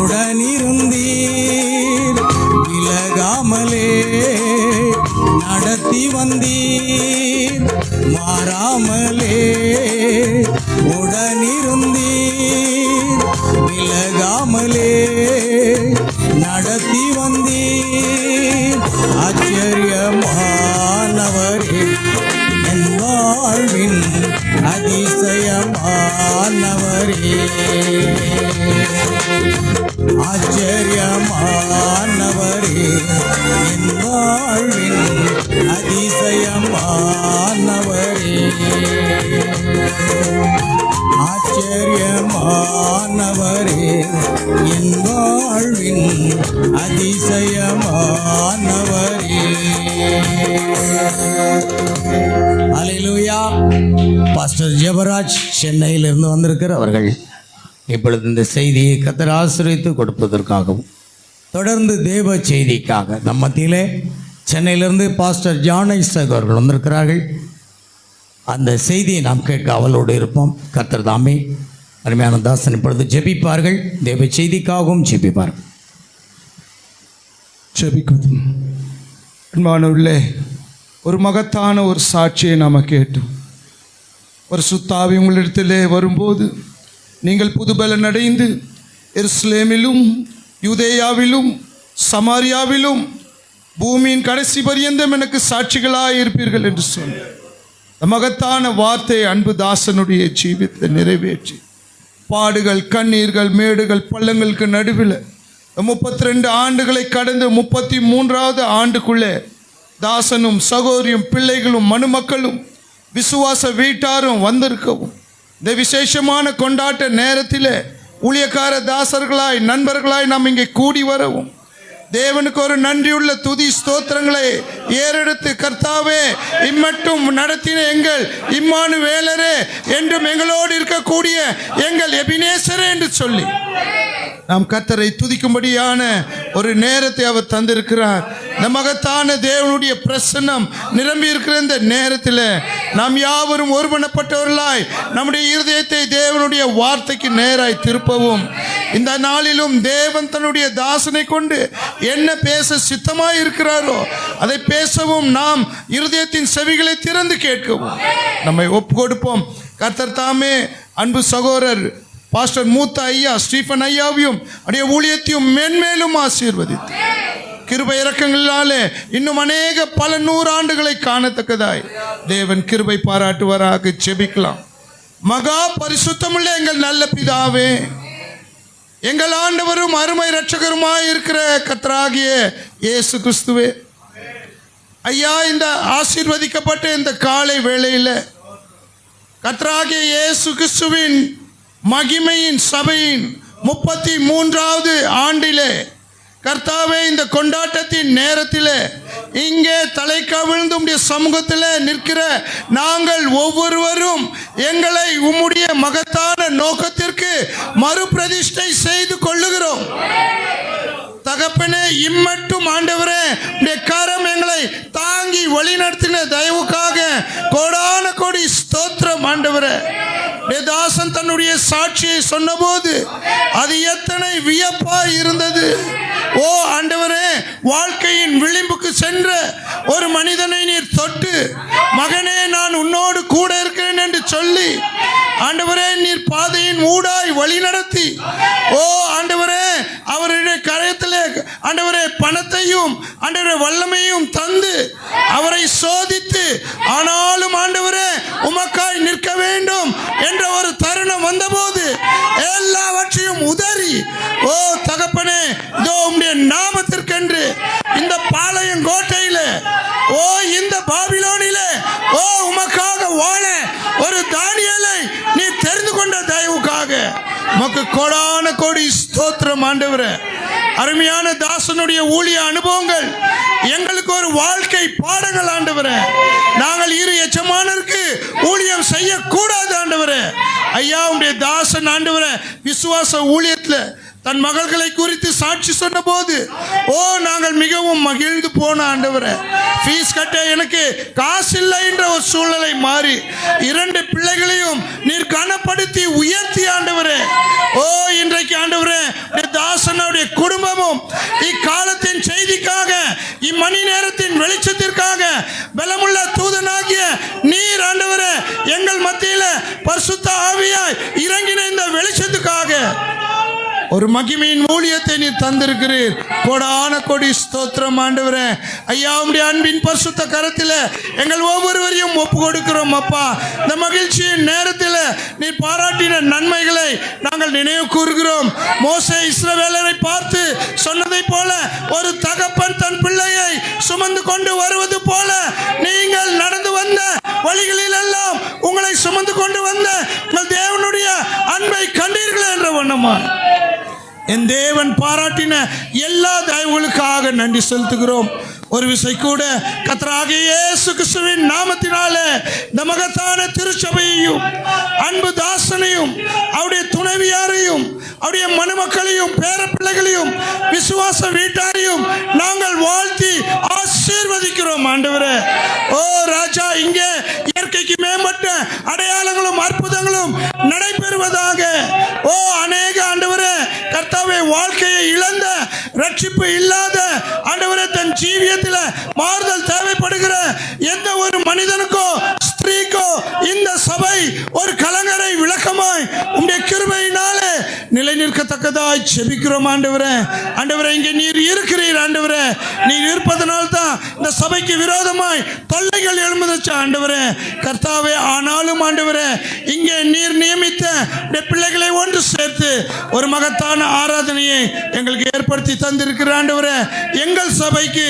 உடனிருந்தீர், விலகாமலே நடத்தி வந்தீர், மாறாமலே உடனிருந்தீர், விலகாமலே அதிசயமானவரே, என் வாழ்வின் அதிசயமானவரே, ஆச்சரியமானவரே, என் வாழ்வின் அதிசயமானவரே. அல்லேலூயா. பாஸ்டர் ஜெபராஜ் சென்னையிலிருந்து வந்திருக்கிற அவர்கள் இப்பொழுது இந்த செய்தியை கர்த்தர் ஆசீர்வதித்து கொடுப்பதற்காகவும் தொடர்ந்து தேவ செய்திக்காக நம் மத்தியிலே சென்னையிலிருந்து பாஸ்டர் ஜான் ஐசக் அவர்கள் வந்திருக்கிறார்கள். அந்த செய்தியை நாம் கேட்க அவளோடு இருப்போம். கர்த்தர் தாமே அருமையான தாசன் இப்பொழுது ஜெபிப்பார்கள். தேவ செய்திக்காகவும் ஜெபிப்பார்கள். ஜெபிக்கும் அன்பானவர்களே, ஒரு மகத்தான ஒரு சாட்சியை நாம் கேட்டோம். ஒரு சுத்தாவி உங்களிடத்திலே வரும்போது நீங்கள் புதுபலன் அடைந்து எருசலேமிலும் யூதேயாவிலும் சமாரியாவிலும் பூமியின் கடைசி பரியந்தம் எனக்கு சாட்சிகளாய் இருப்பீர்கள் என்று சொன்னார். இந்த மகத்தான வார்த்தை அன்பு தாசனுடைய ஜீவித்தை நிறைவேற்றி பாடுகள், கண்ணீர்கள், மேடுகள், பள்ளங்களுக்கு நடுவில் 32 ஆண்டுகளை கடந்து 33வது ஆண்டுக்குள்ளே தாசனும் சகோதரியும் பிள்ளைகளும் மனுமக்களும் விசுவாச வீட்டாரும் வந்திருக்கவும் இந்த விசேஷமான கொண்டாட்ட நேரத்தில் ஊழியக்கார தாசர்களாய் நண்பர்களாய் நாம் இங்கே கூடி வரவும் தேவனுக்கு ஒரு நன்றியுள்ள துதி ஸ்தோத்திரங்களை ஏறெடுத்து, கர்த்தாவே இம்மட்டும் நடத்தின எங்கள் இம்மானுவேலரே, என்றும் எங்களோடு இருக்கக்கூடிய எங்கள் எபினேசரே என்று சொல்லி நாம் கர்த்தரை துதிக்கும்படியான ஒரு நேரத்தை அவர் தந்திருக்கிறார். இந்த மகத்தான தேவனுடைய பிரசன்னம் நிரம்பி இருக்கிற இந்த நேரத்தில் நாம் யாவரும் ஒருமனப்பட்டவர்களாய் நம்முடைய இருதயத்தை தேவனுடைய வார்த்தைக்கு நேராய் திருப்பவும், இந்த நாளிலும் தேவன் தன்னுடைய தாசனை கொண்டு என்ன பேச சித்தமாய் இருக்கிறாரோ அதை பேசவும் நாம் இருதயத்தின் செவிகளை திறந்து கேட்கவும் நம்மை ஒப்பு கொடுப்போம். கர்த்தர் தாமே அன்பு சகோதரர் பாஸ்டர் மூத்த ஐயா ஸ்டீஃபன் ஐயாவையும் அவருடைய ஊழியத்தையும் மென்மேலும் ஆசீர்வதித்து கிருபை இரக்கங்களாலே இன்னும் அநேக பல 100 ஆண்டுகளை காணத்தக்கதாய் தேவன் கிருபை பாராட்டுவாராக. ஜெபிக்கலாம். மகா பரிசுத்தமுள்ள எங்கள் நல்ல பிதாவே, எங்கள் ஆண்டவரும் அருமை இரட்சகருமாய் இருக்கிற கர்த்தராகிய இயேசு கிறிஸ்துவே, ஐயா, இந்த ஆசீர்வதிக்கப்பட்ட இந்த காலை வேளையில் கர்த்தராகிய இயேசு கிறிஸ்துவின் மகிமையின் சபையின் 33வது ஆண்டிலே கர்த்தாவே, இந்த கொண்டாட்டத்தின் நேரத்தில் இங்கே தலை கவிழ்ந்து உம்முடைய சமூகத்தில் நிற்கிற நாங்கள் ஒவ்வொருவரும் எங்களை உம்முடைய மகத்தான நோக்கத்திற்கு மறுபிரதிஷ்டை செய்து கொள்ளுகிறோம். தகப்பனே, இம்மட்டும் ஆண்டவரே உம்முடைய கரம் எங்களை தாங்கி வழிநடத்தின தயவுக்காக கோடான கோடி ஸ்தோத்திரம். ஆண்டவரே, தாசன் தன்னுடைய சாட்சியை சொன்னபோது அது எத்தனை வியப்பாய் இருந்தது. ஓ ஆண்டவரே, வாழ்க்கையின் விளிம்புக்கு சென்ற ஒரு மனிதனை நீர் தொட்டு, மகனே நான் உன்னோடு கூட இருக்கிறேன் என்று சொல்லி ஆண்டவரே நீர் பாதையின் ஊடாய் வழி நடத்தி, ஓ ஆண்டவரே அவருடைய கரத்திலே ஆண்டவரே பணத்தையும் ஆண்டவரே வல்லமையும் தந்து அவரை சோதித்து, ஆனாலும் ஆண்டவரே உமக்காய் நிற்க வேண்டும் என்ற ஒரு தருணம் வந்தபோது எல்லாவற்றையும் உதறி, ஓ தகப்பனே, இதோ உம்முடைய நாமத்திற்கென்று இந்த பாளையம் கோட்டையிலே, ஓ இந்த பாபிலோனிலே, ஓ உமக்காக வாழ ஒரு தானியேலை நீ தெரிந்து கொண்ட தயவுக்காக உமக்கு கோடான கோடி ஸ்தோத்திரம். ஆண்டவரே, அருமையான தாசனுடைய ஊழிய அனுபவங்கள் எங்களுக்கு ஒரு வாழ்க்கை பாடங்கள். ஆண்டவரே, நாங்கள் இரு எஜமானருக்கு ஊழியம் செய்யக்கூடாது. ஆண்டவரே, ஐயா உடைய தாசன் ஆண்டவரே விசுவாச ஊழியத்தில் தன் மகள்களை குறித்து சாட்சி சொன்ன போது, ஓ நாங்கள் மிகவும் மகிழ்ந்து போன. ஆண்டவரே, ஃபீஸ் கட்ட எனக்கு காசு இல்லை என்ற ஒரு சூழ்நிலை மாறி 2 பிள்ளைகளையும் நீர் கனப்படுத்தி உயர்த்தி. ஆண்டவரே, ஓ இன்றைக்கு ஆண்டவரே தாசனுடைய குடும்பமும் இக்காலத்தின் செய்திக்காக, இம்மணி நேரத்தின் வெளிச்சத்திற்காக பலமுள்ள தூதனாகிய நீர் ஆண்டவரே எங்கள் மத்தியில் பரிசுத்த ஆவியாய் இறங்கின இந்த வெளிச்சத்துக்காக ஒரு மகிமையின் ஊழியத்தை நீ தந்திருக்கிறீர். கோடான கோடி ஸ்தோத்திரம் ஆண்டவரே. ஐயா, உம்முடைய அன்பின் பரிசுத்த கரத்தில் எங்கள் ஒவ்வொருவரையும் ஒப்பு கொடுக்கிறோம் அப்பா. இந்த மகிழ்ச்சியின் நேரத்தில் நீ பாராட்டின நன்மைகளை நாங்கள் நினைவு கூறுகிறோம். மோசே இஸ்ரவேலரை பார்த்து சொன்னதை போல ஒரு தகப்பன் தன் பிள்ளையை சுமந்து கொண்டு வருவது போல நீங்கள் நடந்து வந்த வழிகளில் எல்லாம் உங்களை சுமந்து கொண்டு வந்த உங்கள் தேவனுடைய அன்பை கண்டீர்களே என்ற வண்ணமா என் தேவன் பாராட்டின எல்லா தயவுகளுக்காக நன்றி செலுத்துகிறோம். ஒரு விசை கூட கர்த்தராகிய இயேசு கிறிஸ்துவின் நாமத்தினாலே இந்த மகத்தான திருச்சபையையும் அன்பு தாசனையும் அவருடைய துணைவியாரையும் அவருடைய மணமக்களையும் பேர பிள்ளைகளையும் விசுவாச வீட்டாரையும் நாங்கள் வாழ்த்தி ஆசீர்வதிக்கிறோம் ஆண்டவரே. ஓ ராஜா, இங்கே இயற்கைக்கு மேம்பட்ட அடையாளங்களும் அற்புதங்களும் நடைபெறுவதாக. ஓ அநேக ஆண்டவரே கர்த்தாவே, வாழ்க்கையை இழந்த, ரட்சிப்பு இல்லாத ஆண்டவரே, தன் ஜீவியத்தில் மாறுதல் தேவைப்படுகிற எந்த ஒரு மனிதனுக்கோ ஸ்திரீக்கோ இந்த சபை ஒரு கலங்கரை விளக்கமாய் உம்முடைய கிருபையினாலே நிலை நிற்கத்தக்கதாய் செபிக்கிறோம் ஆண்டவரே. ஆண்டவரே, இங்கே நீர் இருக்கிறீர் ஆண்டவரே. நீர் இருப்பதனால் தான் இந்த சபைக்கு விரோதமாய் தொல்லைகள் எழும்புதச்சு ஆண்டவரே கர்த்தாவே. ஆனாலும் ஆண்டவரே, இங்கே நீர் நியமித்த பிள்ளைகளை ஒன்று சேர்த்து ஒரு மகத்தான ஆராதனையை எங்களுக்கு ஏற்படுத்தி தந்திருக்கிற ஆண்டவரே. எங்கள் சபைக்கு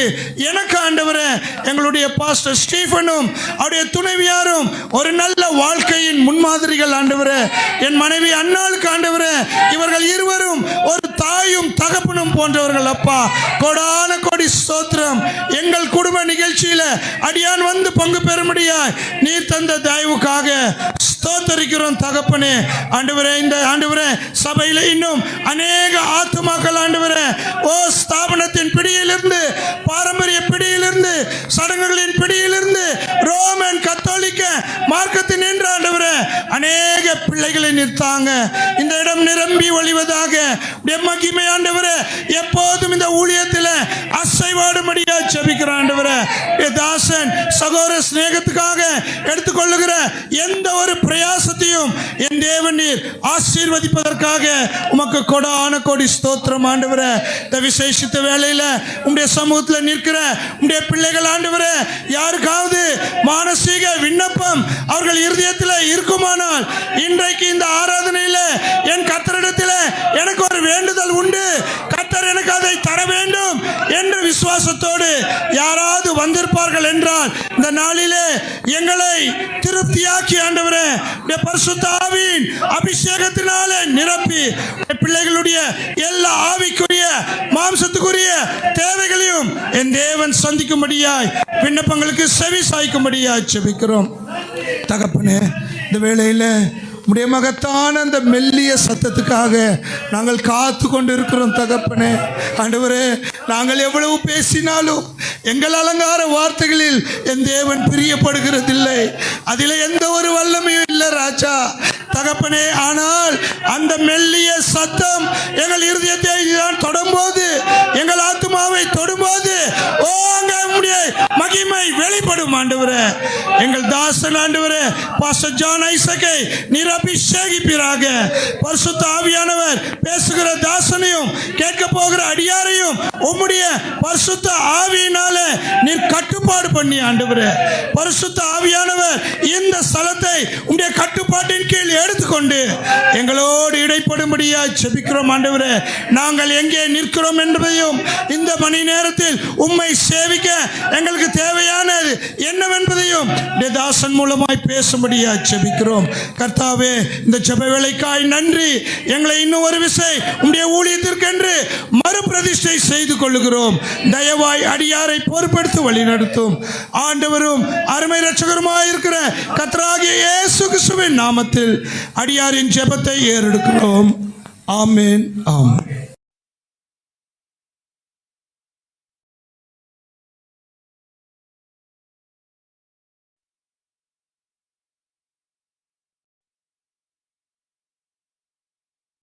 எனக்கு ஆண்டவரே, எங்களுடைய பாஸ்டர் ஸ்டீஃபனும் அவருடைய துணைவியாரும் ஒரு நல்ல வாழ்க்கையின் முன்மாதிரிகள் ஆண்டவரே. என் மனைவி அன்னாளுக்கு ஆண்டவரே, இவர்கள் இருவரும் ஒரு தாயும் தகப்பனும் போன்றவர்கள் அப்பா. கோடான கோடி ஸ்தோத்திரம். எங்கள் குடும்ப நிகழ்ச்சியில அடியான் வந்து பங்கு பெறும்படியாய் நீர் தந்த தயவுக்காக ஸ்தோத்தரிக்கிறோம் தகப்பனே. ஆண்டவரே, இந்த ஆண்டவரே சபையில இன்னும் அநேக ஆத்துமாக்கள் ஆண்டவரே, ஓ ஸ்தாபனத்தின் பிடியிலிருந்து, பாரம்பரிய பிடியிலிருந்து, சடங்குகளின் பிடியிலிருந்து, ரோமன் கத்தோலிக்க மார்க்கத்தின் என்று ஆண்டவரே அநேக பிள்ளைகளை நிறுத்தாங்க. இந்த இடம் நிரம்பி ஒளிவதாக. மகிமை ஆண்டவரே எப்போதும் இந்த ஊழியத்தில் அசைவாடும்படியா ஜெபிக்கிற ஆண்டவரே. தாசன் சகோதர சிநேகத்துக்காக எடுத்துக்கொள்ளுகிற எந்த ஒரு பிரயாசத்தையும் என் தேவன் நீர் ஆசீர்வதிப்பதற்காக உமக்கு கொடான கோடி ஸ்தோத்திரம் ஆண்டவரே. இந்த விசேஷித்த வேளையில உம்முடைய சமூகத்தில் நிற்கிற உம்முடைய பிள்ளைகள் ஆண்டவரே, யாருக்காவது மானசீக விண்ணப்பம் அவர்கள் இருதயத்தில் இருக்குமானால் இன்றைக்கு இந்த ஆராதனையில என் கர்த்தரிடத்தில் எனக்கு ஒரு வேண்டுதல் உண்டு, கர்த்தர் எனக்கு அதை தர வேண்டும் என்ற விசுவாசத்தோடு யாராவது வந்திருப்பார்கள் என்றால் இந்த நாளிலே எங்களை திருப்தியாக்கி ஆண்டவரே பரிசுத்த ஆவியின் அபிஷேகத்தினாலே நிரப்பி பிள்ளைகளுடைய எல்லா ஆவிக்குரிய மாம்சத்துக்குரிய தேவைகளையும் என் தேவன் சந்திக்கும்படியாய் விண்ணப்பங்களுக்கு செவி சாய்க்கும்படியாய் ஜெபிக்கிறோம் தகப்பனே. இந்த வேளையில உடைய மகத்தான அந்த மெல்லிய சத்தத்துக்காக நாங்கள் காத்து கொண்டு இருக்கிறோம் தகப்பனே. ஆண்டவரே, நாங்கள் எவ்வளவு பேசினாலும் எங்கள் அலங்கார வார்த்தைகளில் என் தேவன் பிரியப்படுகிறதில்லை. அதில் எந்த ஒரு வல்லமையும் இல்லை ராஜா தகப்பனே. ஆனால் அந்த மெல்லிய சத்தம் எங்கள் இருதயத்தை தொடும்போது, எங்கள் ஆத்துமாவை தொடும்போது, ஓ அங்கே உம்முடைய மகிமை வெளிப்படும் ஆண்டவரே. எங்கள் தாசன் ஆண்டவரே பாஸ்டர் ஜான் ஐசக்கை நீர் அபிஷேகிப்பீராக. பரிசுத்த ஆவியானவர் பேசுகிற தாசனையும் கேட்க போகிற அடியாரையும் உம்முடைய பரிசுத்த ஆவியினாலே நீர் கட்டுப்பாடு பண்ணி ஆண்டவரே. பரிசுத்த ஆவியானவர் இந்த ஸ்தலத்தை உம்முடைய கட்டுப்பாட்டின் கீழ் எடுத்துக்கொண்டு எங்களோடு இடைப்படும்படியா ஜெபிக்கிறோம் ஆண்டவரே. நாங்கள் எங்கே நிற்கிறோம் என்பதையும் இந்த மணி நேரத்தில் உம்மை சேவிக்க எங்களுக்கு தேவையானது என்னவென்பதையும் தாசன் மூலமாய் பேசும்படியா ஜெபிக்கிறோம் கர்த்தாவே. இந்த ஜெப வேளைக்காய் நன்றி. எங்களை இன்னும் ஒரு விசை உம்முடைய ஊழியத்திற்கென்று மறுபிரதிஷ்டை செய்து கொள்ளுகிறோம். தயவாய் அடியாரை பொறுப்படுத்தி வழிநடத்தும் ஆண்டவரும் அருமை இரட்சகருமாய் இருக்கிற கர்த்தராகிய இயேசு கிறிஸ்துவின் நாமத்தில் அடியாரின் ஜெபத்தை ஏறெடுக்கிறோம். ஆமென். ஆமென்.